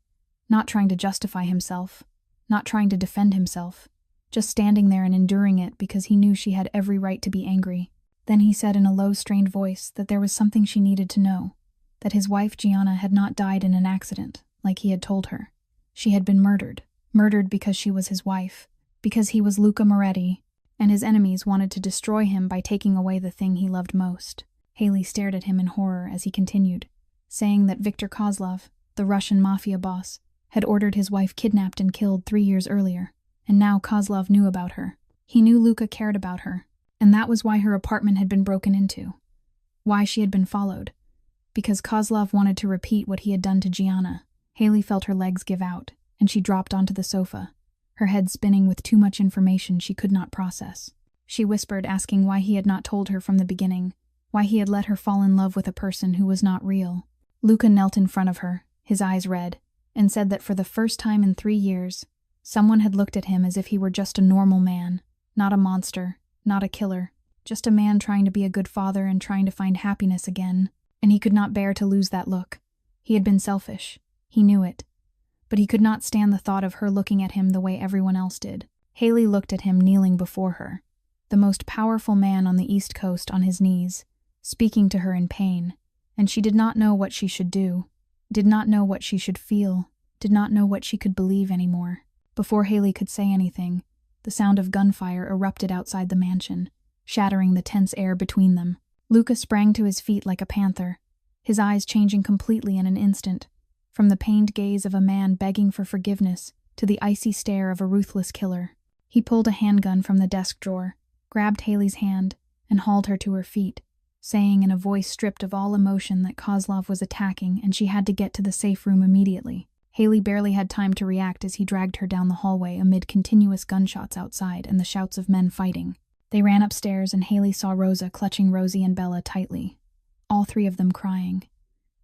not trying to justify himself, not trying to defend himself, just standing there and enduring it because he knew she had every right to be angry. Then he said in a low, strained voice that there was something she needed to know, that his wife Gianna had not died in an accident, like he had told her. She had been murdered because she was his wife, because he was Luca Moretti, and his enemies wanted to destroy him by taking away the thing he loved most. Haley stared at him in horror as he continued, saying that Viktor Kozlov, the Russian mafia boss, had ordered his wife kidnapped and killed 3 years earlier, and now Kozlov knew about her. He knew Luca cared about her, and that was why her apartment had been broken into, why she had been followed, because Kozlov wanted to repeat what he had done to Gianna. Haley felt her legs give out, and she dropped onto the sofa, her head spinning with too much information she could not process. She whispered, asking why he had not told her from the beginning, why he had let her fall in love with a person who was not real. Luca knelt in front of her, his eyes red, and said that for the first time in 3 years, someone had looked at him as if he were just a normal man, not a monster, not a killer, just a man trying to be a good father and trying to find happiness again, and he could not bear to lose that look. He had been selfish. He knew it. But he could not stand the thought of her looking at him the way everyone else did. Haley looked at him kneeling before her, the most powerful man on the East Coast on his knees, speaking to her in pain, and she did not know what she should do, did not know what she should feel, did not know what she could believe anymore. Before Haley could say anything, the sound of gunfire erupted outside the mansion, shattering the tense air between them. Luca sprang to his feet like a panther, his eyes changing completely in an instant, from the pained gaze of a man begging for forgiveness to the icy stare of a ruthless killer. He pulled a handgun from the desk drawer, grabbed Haley's hand, and hauled her to her feet, saying in a voice stripped of all emotion that Kozlov was attacking and she had to get to the safe room immediately. Haley barely had time to react as he dragged her down the hallway amid continuous gunshots outside and the shouts of men fighting. They ran upstairs and Haley saw Rosa clutching Rosie and Bella tightly, all 3 of them crying.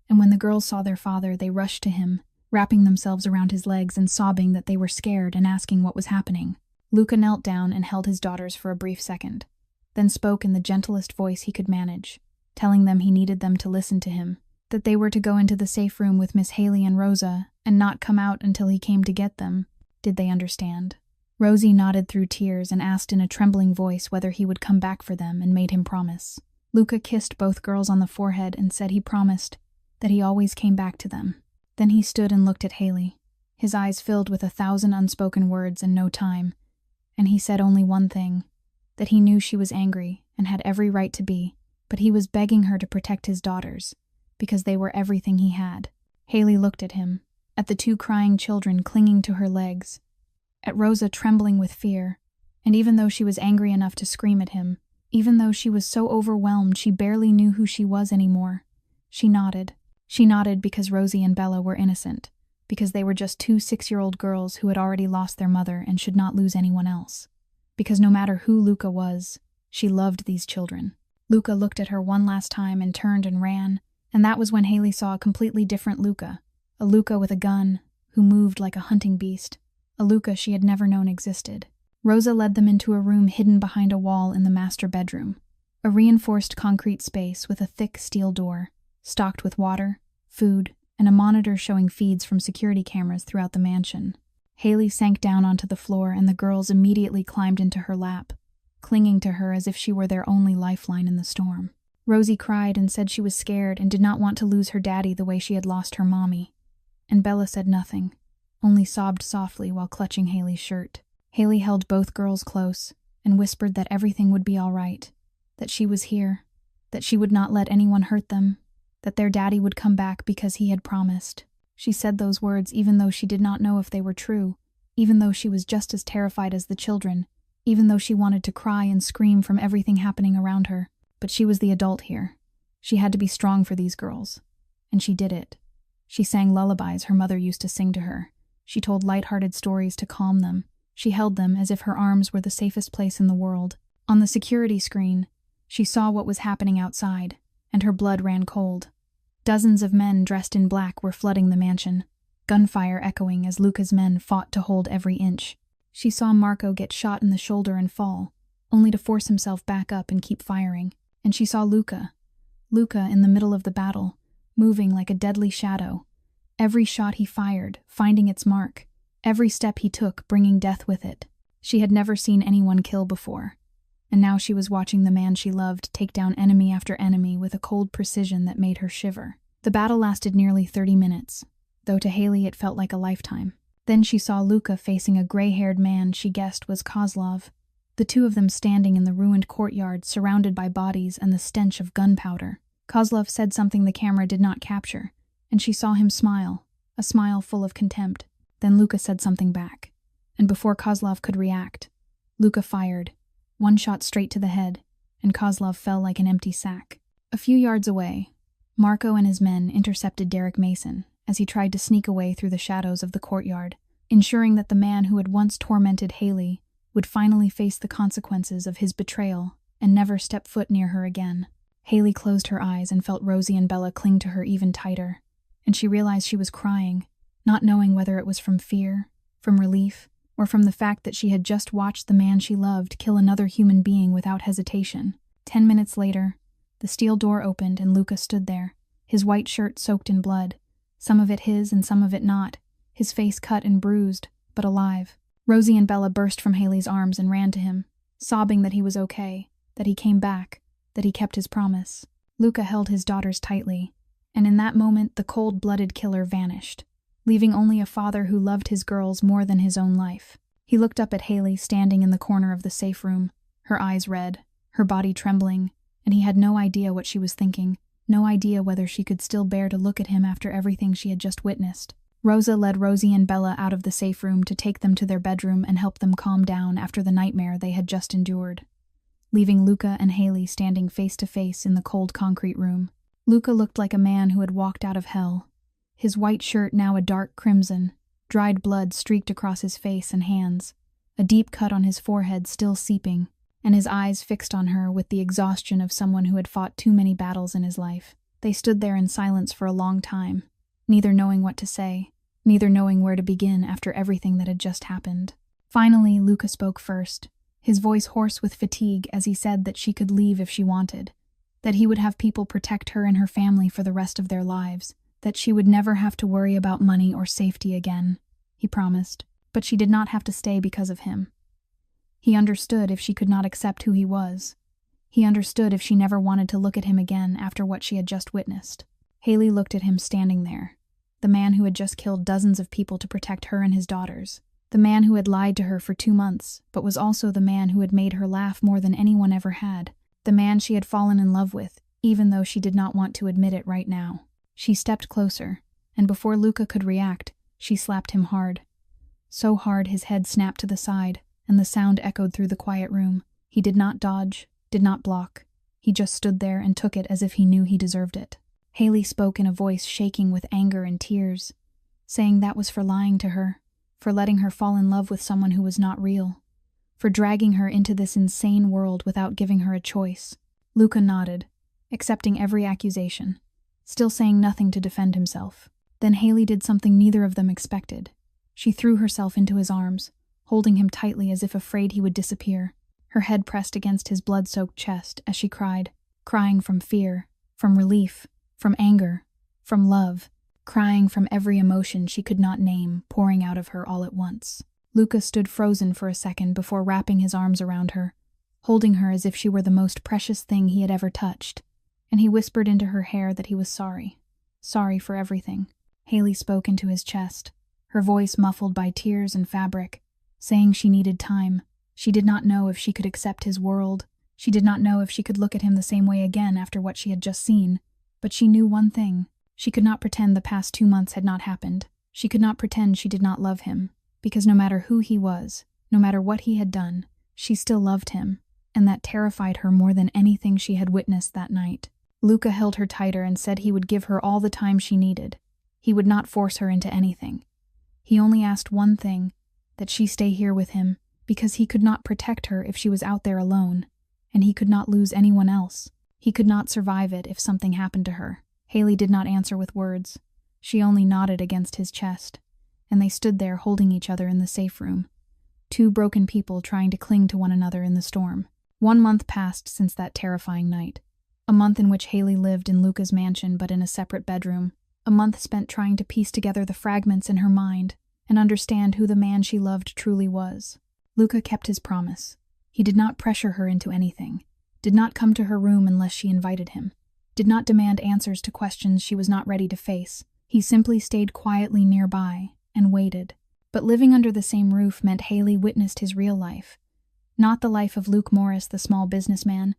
And when the girls saw their father, they rushed to him, wrapping themselves around his legs and sobbing that they were scared and asking what was happening. Luca knelt down and held his daughters for a brief second, then spoke in the gentlest voice he could manage, telling them he needed them to listen to him, that they were to go into the safe room with Miss Haley and Rosa and not come out until he came to get them. Did they understand? Rosie nodded through tears and asked in a trembling voice whether he would come back for them and made him promise. Luca kissed both girls on the forehead and said he promised, that he always came back to them. Then he stood and looked at Haley, his eyes filled with 1,000 unspoken words and no time, and he said only one thing, that he knew she was angry and had every right to be, but he was begging her to protect his daughters, because they were everything he had. Haley looked at him, at the 2 crying children clinging to her legs, at Rosa trembling with fear, and even though she was angry enough to scream at him, even though she was so overwhelmed she barely knew who she was anymore, she nodded. She nodded because Rosie and Bella were innocent, because they were just 2 6-year-old girls who had already lost their mother and should not lose anyone else. Because no matter who Luca was, she loved these children. Luca looked at her one last time and turned and ran, and that was when Haley saw a completely different Luca, a Luca with a gun, who moved like a hunting beast, a Luca she had never known existed. Rosa led them into a room hidden behind a wall in the master bedroom, a reinforced concrete space with a thick steel door, stocked with water, food, and a monitor showing feeds from security cameras throughout the mansion. Haley sank down onto the floor and the girls immediately climbed into her lap, clinging to her as if she were their only lifeline in the storm. Rosie cried and said she was scared and did not want to lose her daddy the way she had lost her mommy. And Bella said nothing, only sobbed softly while clutching Haley's shirt. Haley held both girls close and whispered that everything would be all right, that she was here, that she would not let anyone hurt them, that their daddy would come back because he had promised. She said those words even though she did not know if they were true, even though she was just as terrified as the children, even though she wanted to cry and scream from everything happening around her. But she was the adult here. She had to be strong for these girls. And she did it. She sang lullabies her mother used to sing to her. She told light-hearted stories to calm them. She held them as if her arms were the safest place in the world. On the security screen, she saw what was happening outside, and her blood ran cold. Dozens of men dressed in black were flooding the mansion, gunfire echoing as Luca's men fought to hold every inch. She saw Marco get shot in the shoulder and fall, only to force himself back up and keep firing. And she saw Luca in the middle of the battle, moving like a deadly shadow. Every shot he fired, finding its mark. Every step he took, bringing death with it. She had never seen anyone kill before. And now she was watching the man she loved take down enemy after enemy with a cold precision that made her shiver. The battle lasted nearly 30 minutes, though to Haley it felt like a lifetime. Then she saw Luca facing a gray-haired man she guessed was Kozlov. The two of them standing in the ruined courtyard, surrounded by bodies and the stench of gunpowder. Kozlov said something the camera did not capture, and she saw him smile, a smile full of contempt. Then Luca said something back, and before Kozlov could react, Luca fired, one shot straight to the head, and Kozlov fell like an empty sack. A few yards away, Marco and his men intercepted Derek Mason as he tried to sneak away through the shadows of the courtyard, ensuring that the man who had once tormented Haley would finally face the consequences of his betrayal and never step foot near her again. Haley closed her eyes and felt Rosie and Bella cling to her even tighter, and she realized she was crying, not knowing whether it was from fear, from relief, or from the fact that she had just watched the man she loved kill another human being without hesitation. 10 minutes later, the steel door opened and Luca stood there, his white shirt soaked in blood, some of it his and some of it not, his face cut and bruised, but alive. Rosie and Bella burst from Haley's arms and ran to him, sobbing that he was okay, that he came back, that he kept his promise. Luca held his daughters tightly, and in that moment the cold-blooded killer vanished, leaving only a father who loved his girls more than his own life. He looked up at Haley standing in the corner of the safe room, her eyes red, her body trembling, and he had no idea what she was thinking, no idea whether she could still bear to look at him after everything she had just witnessed. Rosa led Rosie and Bella out of the safe room to take them to their bedroom and help them calm down after the nightmare they had just endured, leaving Luca and Haley standing face to face in the cold concrete room. Luca looked like a man who had walked out of hell, his white shirt now a dark crimson, dried blood streaked across his face and hands, a deep cut on his forehead still seeping, and his eyes fixed on her with the exhaustion of someone who had fought too many battles in his life. They stood there in silence for a long time, neither knowing what to say, neither knowing where to begin after everything that had just happened. Finally, Luca spoke first, his voice hoarse with fatigue as he said that she could leave if she wanted, that he would have people protect her and her family for the rest of their lives, that she would never have to worry about money or safety again, he promised, but she did not have to stay because of him. He understood if she could not accept who he was. He understood if she never wanted to look at him again after what she had just witnessed. Haley looked at him standing there, the man who had just killed dozens of people to protect her and his daughters, the man who had lied to her for 2 months, but was also the man who had made her laugh more than anyone ever had, the man she had fallen in love with, even though she did not want to admit it right now. She stepped closer, and before Luca could react, she slapped him hard. So hard his head snapped to the side, and the sound echoed through the quiet room. He did not dodge, did not block. He just stood there and took it as if he knew he deserved it. Haley spoke in a voice shaking with anger and tears, saying that was for lying to her, for letting her fall in love with someone who was not real, for dragging her into this insane world without giving her a choice. Luca nodded, accepting every accusation, still saying nothing to defend himself. Then Haley did something neither of them expected. She threw herself into his arms, holding him tightly as if afraid he would disappear, her head pressed against his blood-soaked chest as she cried, crying from fear, from relief, from anger, from love, crying from every emotion she could not name, pouring out of her all at once. Luca stood frozen for a second before wrapping his arms around her, holding her as if she were the most precious thing he had ever touched. And he whispered into her hair that he was sorry. Sorry for everything. Haley spoke into his chest, her voice muffled by tears and fabric, saying she needed time. She did not know if she could accept his world. She did not know if she could look at him the same way again after what she had just seen. But she knew one thing. She could not pretend the past 2 months had not happened. She could not pretend she did not love him, because no matter who he was, no matter what he had done, she still loved him, and that terrified her more than anything she had witnessed that night. Luca held her tighter and said he would give her all the time she needed. He would not force her into anything. He only asked one thing, that she stay here with him, because he could not protect her if she was out there alone, and he could not lose anyone else. He could not survive it if something happened to her. Haley did not answer with words. She only nodded against his chest, and they stood there holding each other in the safe room. 2 broken people trying to cling to one another in the storm. 1 month passed since that terrifying night. A month in which Haley lived in Luca's mansion but in a separate bedroom. A month spent trying to piece together the fragments in her mind and understand who the man she loved truly was. Luca kept his promise. He did not pressure her into anything, did not come to her room unless she invited him, did not demand answers to questions she was not ready to face. He simply stayed quietly nearby and waited. But living under the same roof meant Haley witnessed his real life. Not the life of Luke Morris, the small businessman,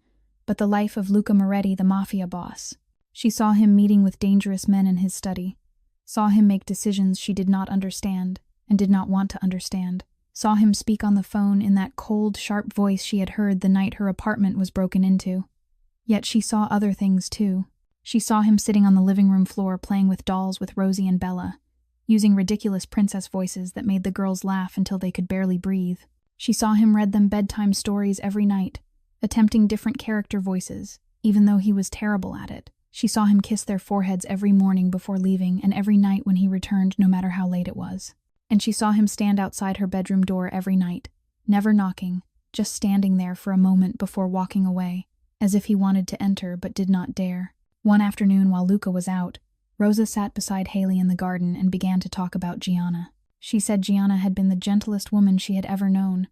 but the life of Luca Moretti, the mafia boss. She saw him meeting with dangerous men in his study, saw him make decisions she did not understand and did not want to understand, saw him speak on the phone in that cold, sharp voice she had heard the night her apartment was broken into. Yet she saw other things too. She saw him sitting on the living room floor playing with dolls with Rosie and Bella, using ridiculous princess voices that made the girls laugh until they could barely breathe. She saw him read them bedtime stories every night, attempting different character voices, even though he was terrible at it. She saw him kiss their foreheads every morning before leaving and every night when he returned, no matter how late it was. And she saw him stand outside her bedroom door every night, never knocking, just standing there for a moment before walking away, as if he wanted to enter but did not dare. One afternoon while Luca was out, Rosa sat beside Haley in the garden and began to talk about Gianna. She said Gianna had been the gentlest woman she had ever known,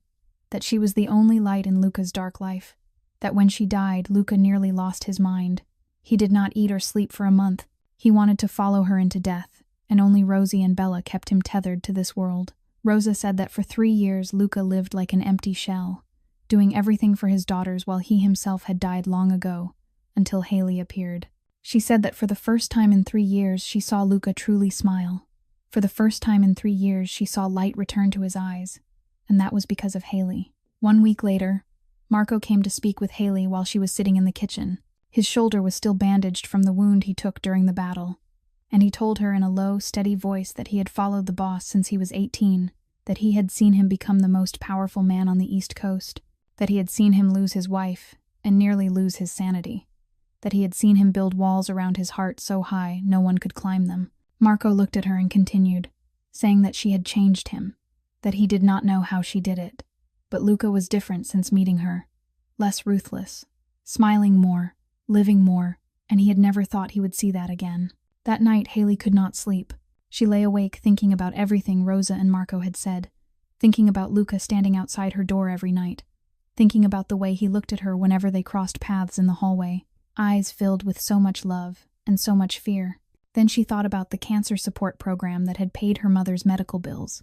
that she was the only light in Luca's dark life, that when she died, Luca nearly lost his mind. He did not eat or sleep for a month. He wanted to follow her into death, and only Rosie and Bella kept him tethered to this world. Rosa said that for 3 years Luca lived like an empty shell, doing everything for his daughters while he himself had died long ago, until Haley appeared. She said that for the first time in 3 years she saw Luca truly smile. For the first time in 3 years she saw light return to his eyes, and that was because of Haley. 1 week later, Marco came to speak with Haley while she was sitting in the kitchen. His shoulder was still bandaged from the wound he took during the battle, and he told her in a low, steady voice that he had followed the boss since he was 18, that he had seen him become the most powerful man on the East Coast, that he had seen him lose his wife and nearly lose his sanity, that he had seen him build walls around his heart so high no one could climb them. Marco looked at her and continued, saying that she had changed him, that he did not know how she did it. But Luca was different since meeting her, less ruthless, smiling more, living more, and he had never thought he would see that again. That night, Haley could not sleep. She lay awake thinking about everything Rosa and Marco had said, thinking about Luca standing outside her door every night, thinking about the way he looked at her whenever they crossed paths in the hallway, eyes filled with so much love and so much fear. Then she thought about the cancer support program that had paid her mother's medical bills.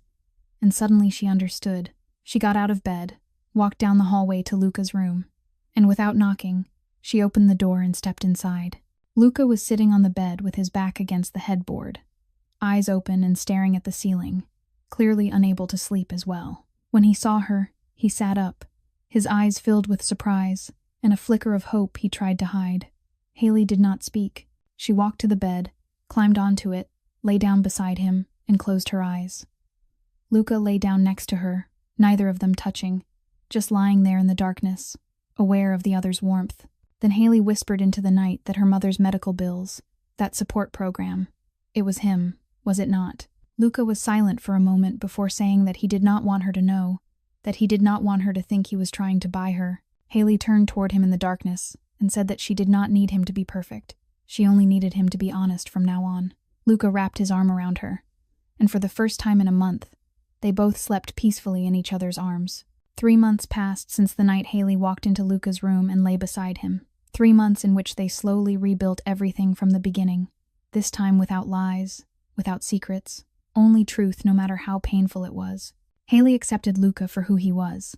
And suddenly she understood. She got out of bed, walked down the hallway to Luca's room, and without knocking, she opened the door and stepped inside. Luca was sitting on the bed with his back against the headboard, eyes open and staring at the ceiling, clearly unable to sleep as well. When he saw her, he sat up, his eyes filled with surprise and a flicker of hope he tried to hide. Haley did not speak. She walked to the bed, climbed onto it, lay down beside him, and closed her eyes. Luca lay down next to her, neither of them touching, just lying there in the darkness, aware of the other's warmth. Then Haley whispered into the night that her mother's medical bills, that support program, it was him, was it not? Luca was silent for a moment before saying that he did not want her to know, that he did not want her to think he was trying to buy her. Haley turned toward him in the darkness and said that she did not need him to be perfect. She only needed him to be honest from now on. Luca wrapped his arm around her, and for the first time in a month, they both slept peacefully in each other's arms. 3 months passed since the night Haley walked into Luca's room and lay beside him. 3 months in which they slowly rebuilt everything from the beginning. This time without lies, without secrets, only truth no matter how painful it was. Haley accepted Luca for who he was.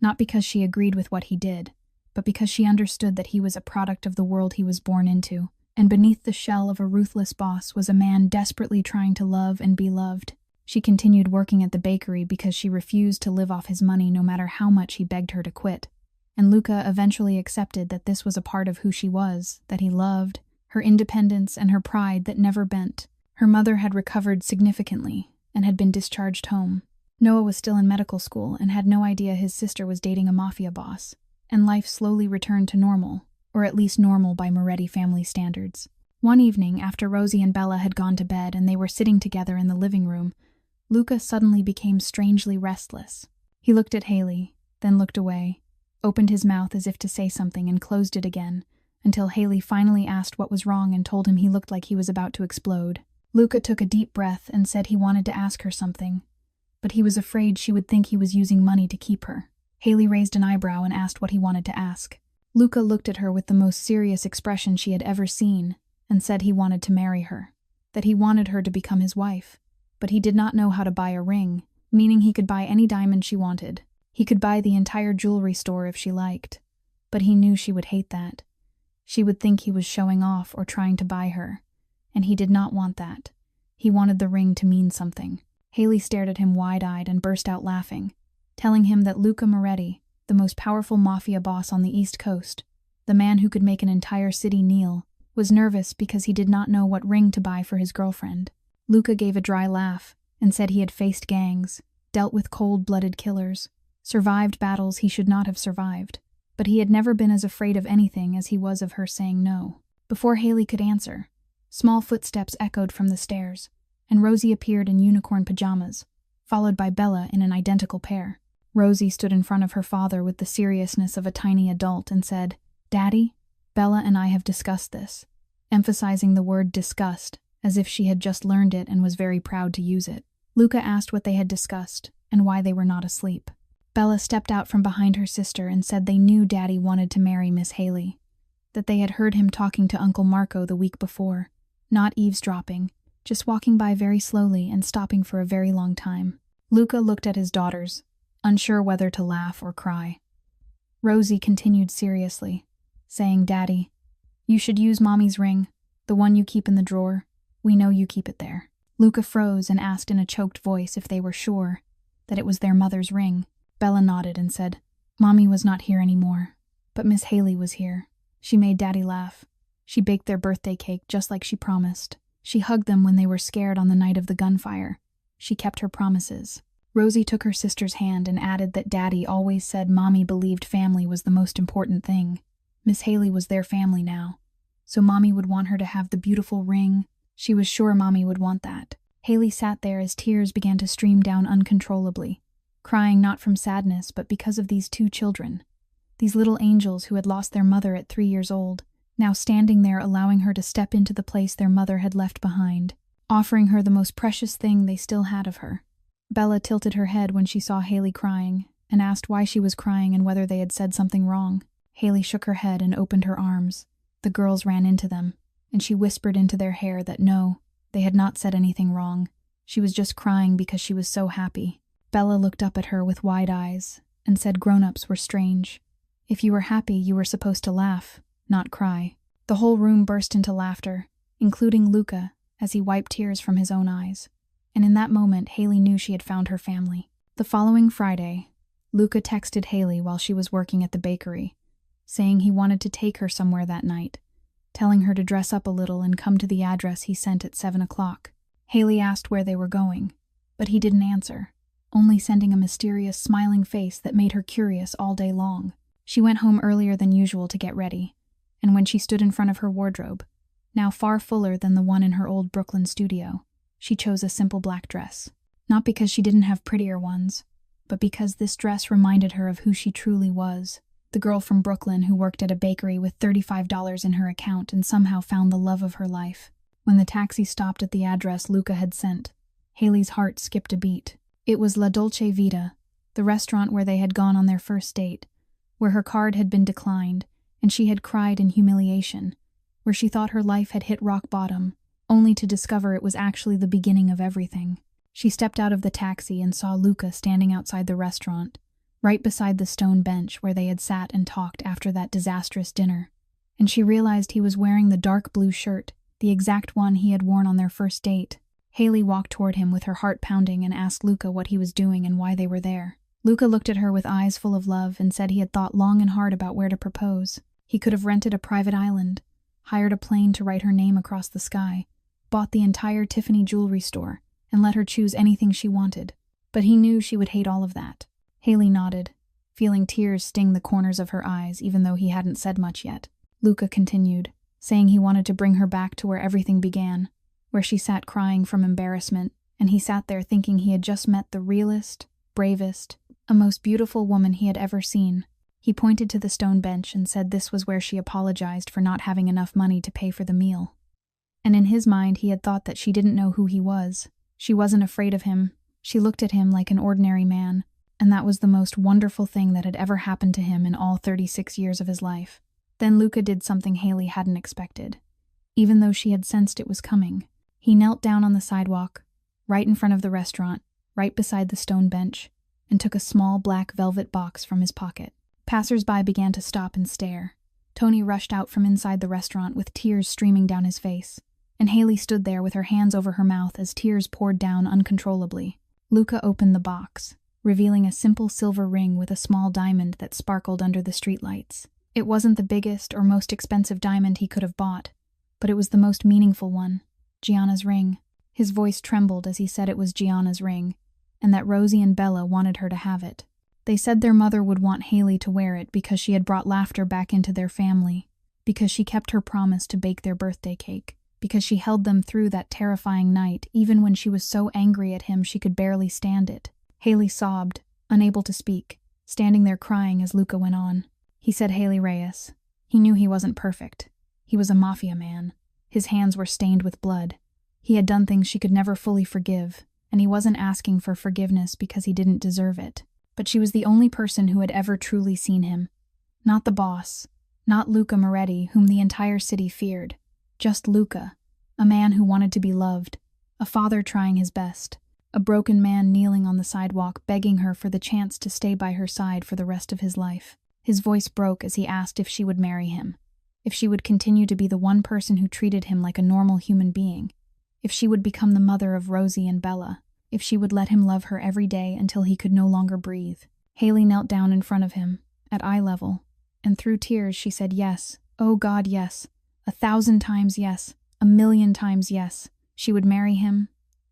Not because she agreed with what he did, but because she understood that he was a product of the world he was born into, and beneath the shell of a ruthless boss was a man desperately trying to love and be loved. She continued working at the bakery because she refused to live off his money no matter how much he begged her to quit. And Luca eventually accepted that this was a part of who she was, that he loved, her independence and her pride that never bent. Her mother had recovered significantly and had been discharged home. Noah was still in medical school and had no idea his sister was dating a mafia boss, and life slowly returned to normal, or at least normal by Moretti family standards. One evening, after Rosie and Bella had gone to bed and they were sitting together in the living room, Luca suddenly became strangely restless. He looked at Haley, then looked away, opened his mouth as if to say something and closed it again, until Haley finally asked what was wrong and told him he looked like he was about to explode. Luca took a deep breath and said he wanted to ask her something, but he was afraid she would think he was using money to keep her. Haley raised an eyebrow and asked what he wanted to ask. Luca looked at her with the most serious expression she had ever seen and said he wanted to marry her, that he wanted her to become his wife, but he did not know how to buy a ring, meaning he could buy any diamond she wanted. He could buy the entire jewelry store if she liked, but he knew she would hate that. She would think he was showing off or trying to buy her, and he did not want that. He wanted the ring to mean something. Haley stared at him wide-eyed and burst out laughing, telling him that Luca Moretti, the most powerful mafia boss on the East Coast, the man who could make an entire city kneel, was nervous because he did not know what ring to buy for his girlfriend. Luca gave a dry laugh and said he had faced gangs, dealt with cold-blooded killers, survived battles he should not have survived, but he had never been as afraid of anything as he was of her saying no. Before Haley could answer, small footsteps echoed from the stairs, and Rosie appeared in unicorn pajamas, followed by Bella in an identical pair. Rosie stood in front of her father with the seriousness of a tiny adult and said, "Daddy, Bella and I have discussed this," emphasizing the word discussed, as if she had just learned it and was very proud to use it. Luca asked what they had discussed and why they were not asleep. Bella stepped out from behind her sister and said they knew Daddy wanted to marry Miss Haley, that they had heard him talking to Uncle Marco the week before, not eavesdropping, just walking by very slowly and stopping for a very long time. Luca looked at his daughters, unsure whether to laugh or cry. Rosie continued seriously, saying, "Daddy, you should use Mommy's ring, the one you keep in the drawer. We know you keep it there." Luca froze and asked in a choked voice if they were sure that it was their mother's ring. Bella nodded and said, "Mommy was not here anymore, but Miss Haley was here. She made Daddy laugh. She baked their birthday cake just like she promised. She hugged them when they were scared on the night of the gunfire. She kept her promises." Rosie took her sister's hand and added that Daddy always said Mommy believed family was the most important thing. Miss Haley was their family now, so Mommy would want her to have the beautiful ring. She was sure Mommy would want that. Haley sat there as tears began to stream down uncontrollably, crying not from sadness but because of these two children, these little angels who had lost their mother at 3 years old, now standing there allowing her to step into the place their mother had left behind, offering her the most precious thing they still had of her. Bella tilted her head when she saw Haley crying, and asked why she was crying and whether they had said something wrong. Haley shook her head and opened her arms. The girls ran into them, and she whispered into their hair that no, they had not said anything wrong. She was just crying because she was so happy. Bella looked up at her with wide eyes and said grown-ups were strange. If you were happy, you were supposed to laugh, not cry. The whole room burst into laughter, including Luca, as he wiped tears from his own eyes. And in that moment, Haley knew she had found her family. The following Friday, Luca texted Haley while she was working at the bakery, saying he wanted to take her somewhere that night, telling her to dress up a little and come to the address he sent at 7 o'clock. Haley asked where they were going, but he didn't answer, only sending a mysterious smiling face that made her curious all day long. She went home earlier than usual to get ready, and when she stood in front of her wardrobe, now far fuller than the one in her old Brooklyn studio, she chose a simple black dress. Not because she didn't have prettier ones, but because this dress reminded her of who she truly was, the girl from Brooklyn who worked at a bakery with $35 in her account and somehow found the love of her life. When the taxi stopped at the address Luca had sent, Haley's heart skipped a beat. It was La Dolce Vita, the restaurant where they had gone on their first date, where her card had been declined, and she had cried in humiliation, where she thought her life had hit rock bottom, only to discover it was actually the beginning of everything. She stepped out of the taxi and saw Luca standing outside the restaurant, right beside the stone bench where they had sat and talked after that disastrous dinner, and she realized he was wearing the dark blue shirt, the exact one he had worn on their first date. Haley walked toward him with her heart pounding and asked Luca what he was doing and why they were there. Luca looked at her with eyes full of love and said he had thought long and hard about where to propose. He could have rented a private island, hired a plane to write her name across the sky, bought the entire Tiffany jewelry store, and let her choose anything she wanted. But he knew she would hate all of that. Haley nodded, feeling tears sting the corners of her eyes even though he hadn't said much yet. Luca continued, saying he wanted to bring her back to where everything began, where she sat crying from embarrassment, and he sat there thinking he had just met the realest, bravest, a most beautiful woman he had ever seen. He pointed to the stone bench and said this was where she apologized for not having enough money to pay for the meal. And in his mind he had thought that she didn't know who he was. She wasn't afraid of him. She looked at him like an ordinary man, and that was the most wonderful thing that had ever happened to him in all 36 years of his life. Then Luca did something Haley hadn't expected, even though she had sensed it was coming. He knelt down on the sidewalk, right in front of the restaurant, right beside the stone bench, and took a small black velvet box from his pocket. Passers-by began to stop and stare. Tony rushed out from inside the restaurant with tears streaming down his face, and Haley stood there with her hands over her mouth as tears poured down uncontrollably. Luca opened the box, revealing a simple silver ring with a small diamond that sparkled under the streetlights. It wasn't the biggest or most expensive diamond he could have bought, but it was the most meaningful one, Gianna's ring. His voice trembled as he said it was Gianna's ring, and that Rosie and Bella wanted her to have it. They said their mother would want Haley to wear it because she had brought laughter back into their family, because she kept her promise to bake their birthday cake, because she held them through that terrifying night even when she was so angry at him she could barely stand it. Haley sobbed, unable to speak, standing there crying as Luca went on. He said Haley Reyes. He knew he wasn't perfect. He was a mafia man. His hands were stained with blood. He had done things she could never fully forgive, and he wasn't asking for forgiveness because he didn't deserve it. But she was the only person who had ever truly seen him. Not the boss, not Luca Moretti, whom the entire city feared. Just Luca, a man who wanted to be loved, a father trying his best, a broken man kneeling on the sidewalk begging her for the chance to stay by her side for the rest of his life. His voice broke as he asked if she would marry him, if she would continue to be the one person who treated him like a normal human being, if she would become the mother of Rosie and Bella, if she would let him love her every day until he could no longer breathe. Haley knelt down in front of him, at eye level, and through tears she said yes, oh God, yes, 1,000 times yes, 1,000,000 times yes. She would marry him.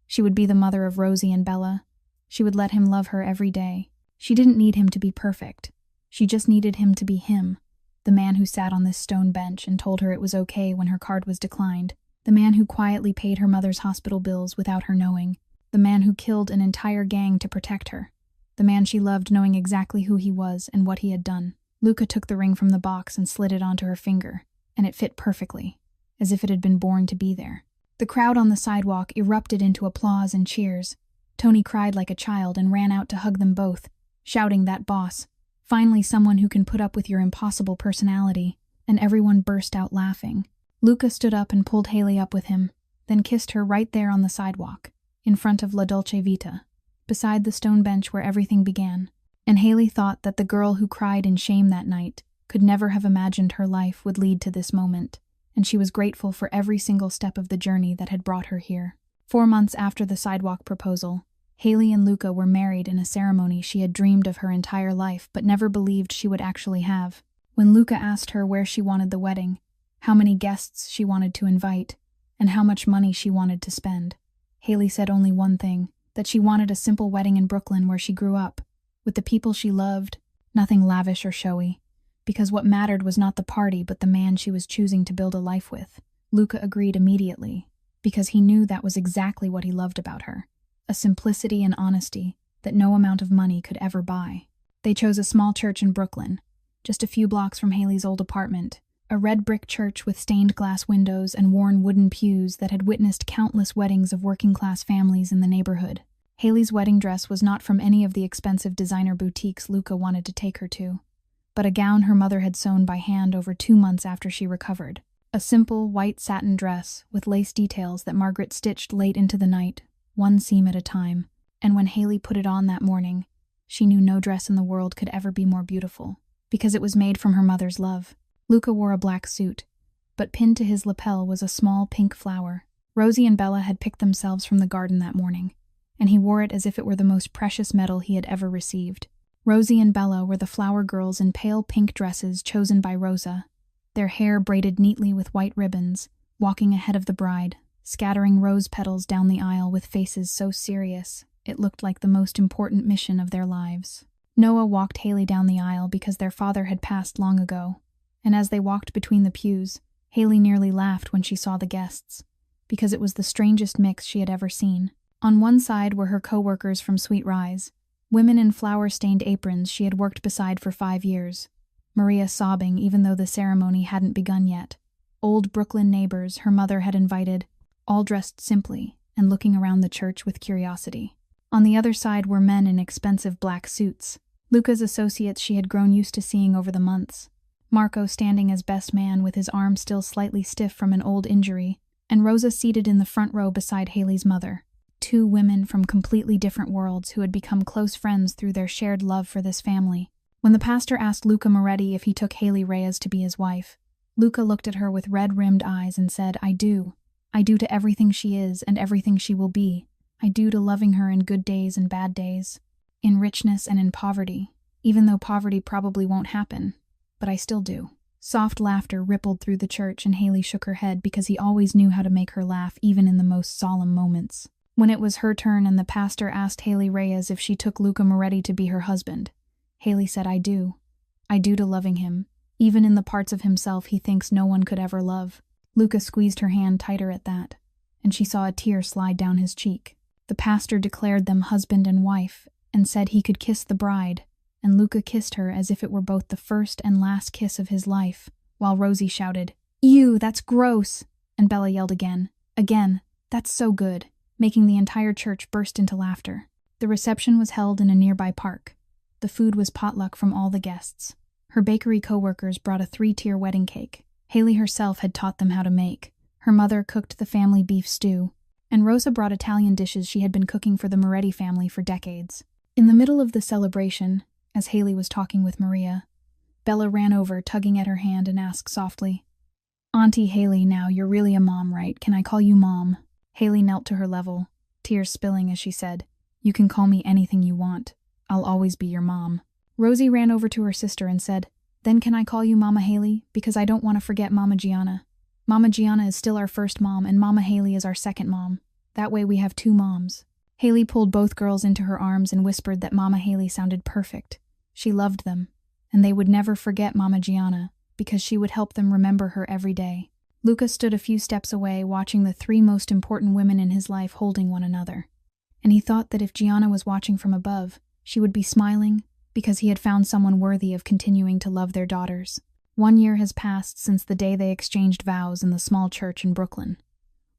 She would be the mother of Rosie and Bella. She would let him love her every day. She didn't need him to be perfect. She just needed him to be him, the man who sat on this stone bench and told her it was okay when her card was declined, the man who quietly paid her mother's hospital bills without her knowing, the man who killed an entire gang to protect her, the man she loved knowing exactly who he was and what he had done. Luca took the ring from the box and slid it onto her finger, and it fit perfectly, as if it had been born to be there. The crowd on the sidewalk erupted into applause and cheers. Tony cried like a child and ran out to hug them both, shouting, "That boss. Finally someone who can put up with your impossible personality," and everyone burst out laughing. Luca stood up and pulled Haley up with him, then kissed her right there on the sidewalk, in front of La Dolce Vita, beside the stone bench where everything began. And Haley thought that the girl who cried in shame that night could never have imagined her life would lead to this moment, and she was grateful for every single step of the journey that had brought her here. 4 months after the sidewalk proposal, Haley and Luca were married in a ceremony she had dreamed of her entire life but never believed she would actually have. When Luca asked her where she wanted the wedding, how many guests she wanted to invite, and how much money she wanted to spend, Haley said only one thing, that she wanted a simple wedding in Brooklyn where she grew up, with the people she loved, nothing lavish or showy, because what mattered was not the party but the man she was choosing to build a life with. Luca agreed immediately, because he knew that was exactly what he loved about her, a simplicity and honesty that no amount of money could ever buy. They chose a small church in Brooklyn, just a few blocks from Haley's old apartment, a red brick church with stained glass windows and worn wooden pews that had witnessed countless weddings of working-class families in the neighborhood. Haley's wedding dress was not from any of the expensive designer boutiques Luca wanted to take her to, but a gown her mother had sewn by hand over 2 months after she recovered. A simple, white satin dress with lace details that Margaret stitched late into the night, one seam at a time, and when Haley put it on that morning, she knew no dress in the world could ever be more beautiful, because it was made from her mother's love. Luca wore a black suit, but pinned to his lapel was a small pink flower. Rosie and Bella had picked themselves from the garden that morning, and he wore it as if it were the most precious medal he had ever received. Rosie and Bella were the flower girls in pale pink dresses chosen by Rosa, their hair braided neatly with white ribbons, walking ahead of the bride, scattering rose petals down the aisle with faces so serious it looked like the most important mission of their lives. Noah walked Haley down the aisle because their father had passed long ago, and as they walked between the pews, Haley nearly laughed when she saw the guests, because it was the strangest mix she had ever seen. On one side were her co-workers from Sweet Rise, women in flower-stained aprons she had worked beside for 5 years, Maria sobbing even though the ceremony hadn't begun yet. Old Brooklyn neighbors her mother had invited, all dressed simply and looking around the church with curiosity. On the other side were men in expensive black suits, Luca's associates she had grown used to seeing over the months, Marco standing as best man with his arm still slightly stiff from an old injury, and Rosa seated in the front row beside Haley's mother. 2 women from completely different worlds who had become close friends through their shared love for this family. When the pastor asked Luca Moretti if he took Haley Reyes to be his wife, Luca looked at her with red-rimmed eyes and said, "I do. I do to everything she is and everything she will be. I do to loving her in good days and bad days, in richness and in poverty, even though poverty probably won't happen, but I still do." Soft laughter rippled through the church and Haley shook her head because he always knew how to make her laugh even in the most solemn moments. When it was her turn and the pastor asked Haley Reyes if she took Luca Moretti to be her husband, Haley said, "I do. I do to loving him, even in the parts of himself he thinks no one could ever love." Luca squeezed her hand tighter at that, and she saw a tear slide down his cheek. The pastor declared them husband and wife and said he could kiss the bride, and Luca kissed her as if it were both the first and last kiss of his life, while Rosie shouted, "Ew, that's gross!" and Bella yelled again, "That's so good," making the entire church burst into laughter. The reception was held in a nearby park. The food was potluck from all the guests. Her bakery co-workers brought a 3-tier wedding cake. Haley herself had taught them how to make. Her mother cooked the family beef stew, and Rosa brought Italian dishes she had been cooking for the Moretti family for decades. In the middle of the celebration, as Haley was talking with Maria, Bella ran over, tugging at her hand, and asked softly, "Auntie Haley, now you're really a mom, right? Can I call you Mom?" Haley knelt to her level, tears spilling as she said, "You can call me anything you want. I'll always be your mom." Rosie ran over to her sister and said, "Then can I call you Mama Haley? Because I don't want to forget Mama Gianna. Mama Gianna is still our first mom, and Mama Haley is our second mom. That way we have 2 moms." Haley pulled both girls into her arms and whispered that Mama Haley sounded perfect. She loved them, and they would never forget Mama Gianna, because she would help them remember her every day. Luca stood a few steps away, watching the 3 most important women in his life holding one another. And he thought that if Gianna was watching from above, she would be smiling, because he had found someone worthy of continuing to love their daughters. 1 year has passed since the day they exchanged vows in the small church in Brooklyn.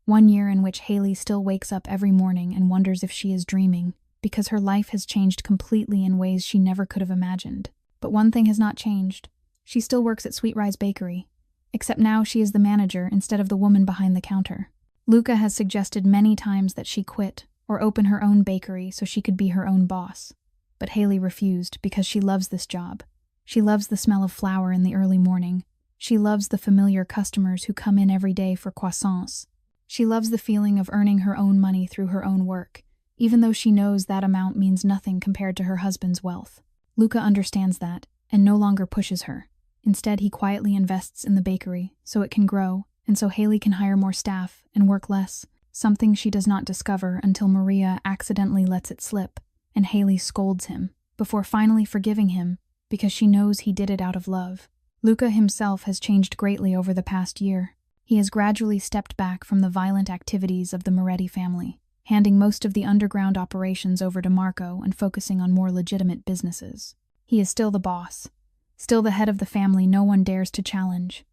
1 year in which Haley still wakes up every morning and wonders if she is dreaming, because her life has changed completely in ways she never could have imagined. But one thing has not changed. She still works at Sweet Rise Bakery, except now she is the manager instead of the woman behind the counter. Luca has suggested many times that she quit or open her own bakery so she could be her own boss. But Haley refused because she loves this job. She loves the smell of flour in the early morning. She loves the familiar customers who come in every day for croissants. She loves the feeling of earning her own money through her own work, even though she knows that amount means nothing compared to her husband's wealth. Luca understands that, and no longer pushes her. Instead, he quietly invests in the bakery, so it can grow, and so Haley can hire more staff and work less, something she does not discover until Maria accidentally lets it slip, and Haley scolds him, before finally forgiving him, because she knows he did it out of love. Luca himself has changed greatly over the past year. He has gradually stepped back from the violent activities of the Moretti family, handing most of the underground operations over to Marco and focusing on more legitimate businesses. He is still the boss, still the head of the family no one dares to challenge,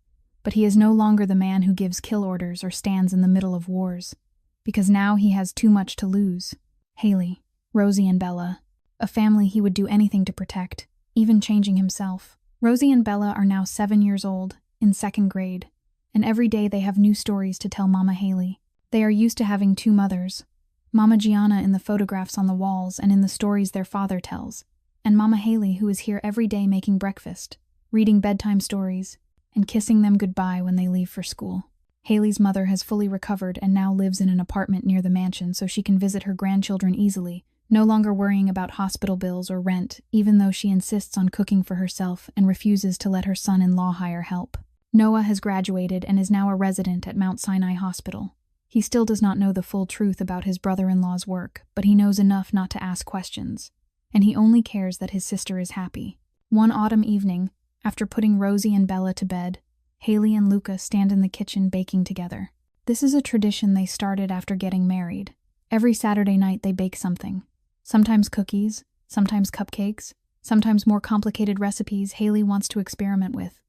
but he is no longer the man who gives kill orders or stands in the middle of wars, because now he has too much to lose. Haley, Rosie and Bella, a family he would do anything to protect, even changing himself. Rosie and Bella are now 7 years old, in 2nd grade, and every day they have new stories to tell Mama Haley. They are used to having 2 mothers, Mama Gianna in the photographs on the walls and in the stories their father tells, and Mama Haley, who is here every day making breakfast, reading bedtime stories, and kissing them goodbye when they leave for school. Haley's mother has fully recovered and now lives in an apartment near the mansion so she can visit her grandchildren easily, no longer worrying about hospital bills or rent, even though she insists on cooking for herself and refuses to let her son-in-law hire help. Noah has graduated and is now a resident at Mount Sinai Hospital. He still does not know the full truth about his brother-in-law's work, but he knows enough not to ask questions, and he only cares that his sister is happy. One autumn evening, after putting Rosie and Bella to bed, Haley and Luca stand in the kitchen baking together. This is a tradition they started after getting married. Every Saturday night they bake something. Sometimes cookies, sometimes cupcakes, sometimes more complicated recipes Haley wants to experiment with.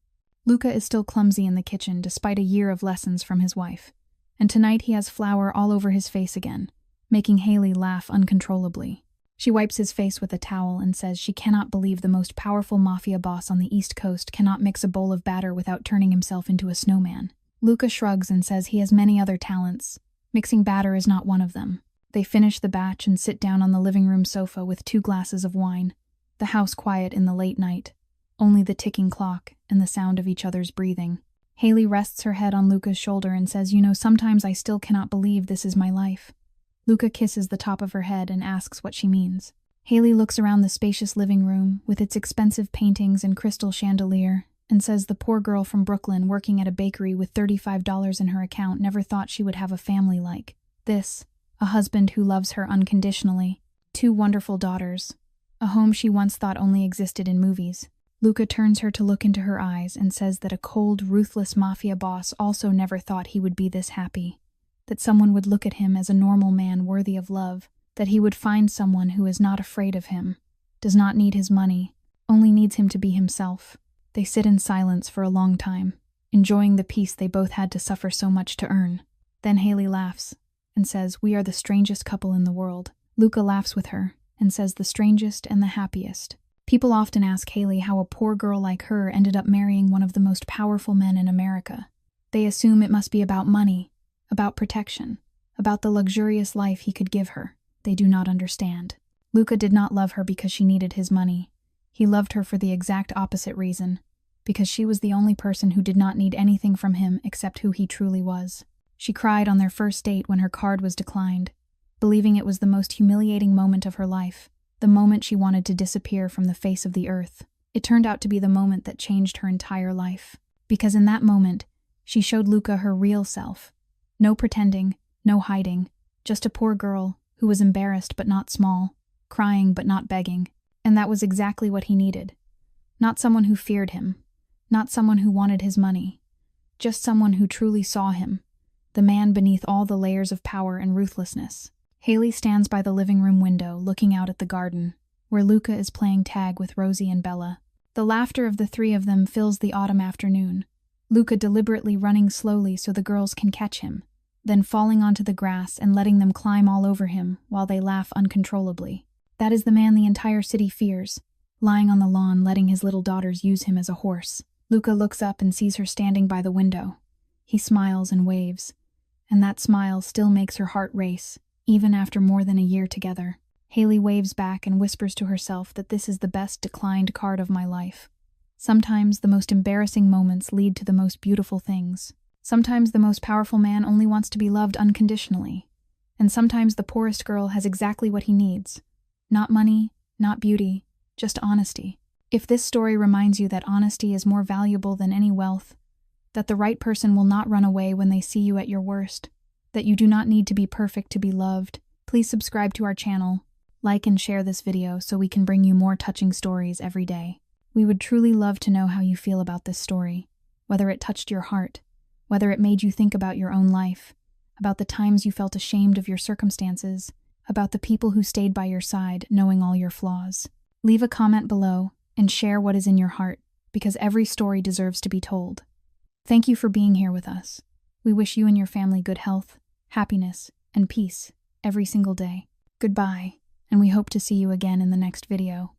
Luca is still clumsy in the kitchen despite a year of lessons from his wife, and tonight he has flour all over his face again, making Haley laugh uncontrollably. She wipes his face with a towel and says she cannot believe the most powerful mafia boss on the East Coast cannot mix a bowl of batter without turning himself into a snowman. Luca shrugs and says he has many other talents. Mixing batter is not one of them. They finish the batch and sit down on the living room sofa with 2 glasses of wine, the house quiet in the late night, only the ticking clock and the sound of each other's breathing. Haley rests her head on Luca's shoulder and says, sometimes I still cannot believe this is my life. Luca kisses the top of her head and asks what she means. Haley looks around the spacious living room with its expensive paintings and crystal chandelier and says the poor girl from Brooklyn working at a bakery with $35 in her account never thought she would have a family like this, a husband who loves her unconditionally, 2 wonderful daughters, a home she once thought only existed in movies. Luca turns her to look into her eyes and says that a cold, ruthless mafia boss also never thought he would be this happy. That someone would look at him as a normal man worthy of love, that he would find someone who is not afraid of him, does not need his money, only needs him to be himself. They sit in silence for a long time, enjoying the peace they both had to suffer so much to earn. Then Haley laughs and says, "We are the strangest couple in the world." Luca laughs with her and says the strangest and the happiest. People often ask Haley how a poor girl like her ended up marrying one of the most powerful men in America. They assume it must be about money, about protection, about the luxurious life he could give her. They do not understand. Luca did not love her because she needed his money. He loved her for the exact opposite reason, because she was the only person who did not need anything from him except who he truly was. She cried on their first date when her card was declined, believing it was the most humiliating moment of her life, the moment she wanted to disappear from the face of the earth. It turned out to be the moment that changed her entire life, because in that moment, she showed Luca her real self. No pretending, no hiding, just a poor girl who was embarrassed but not small, crying but not begging, and that was exactly what he needed. Not someone who feared him, not someone who wanted his money, just someone who truly saw him, the man beneath all the layers of power and ruthlessness. Haley stands by the living room window looking out at the garden, where Luca is playing tag with Rosie and Bella. The laughter of the 3 of them fills the autumn afternoon, Luca deliberately running slowly so the girls can catch him, then falling onto the grass and letting them climb all over him while they laugh uncontrollably. That is the man the entire city fears, lying on the lawn letting his little daughters use him as a horse. Luca looks up and sees her standing by the window. He smiles and waves, and that smile still makes her heart race, even after more than a year together. Haley waves back and whispers to herself that this is the best declined card of my life. Sometimes the most embarrassing moments lead to the most beautiful things. Sometimes the most powerful man only wants to be loved unconditionally. And sometimes the poorest girl has exactly what he needs. Not money, not beauty, just honesty. If this story reminds you that honesty is more valuable than any wealth, that the right person will not run away when they see you at your worst, that you do not need to be perfect to be loved, please subscribe to our channel, like and share this video so we can bring you more touching stories every day. We would truly love to know how you feel about this story, whether it touched your heart, whether it made you think about your own life, about the times you felt ashamed of your circumstances, about the people who stayed by your side knowing all your flaws. Leave a comment below and share what is in your heart, because every story deserves to be told. Thank you for being here with us. We wish you and your family good health, happiness, and peace every single day. Goodbye, and we hope to see you again in the next video.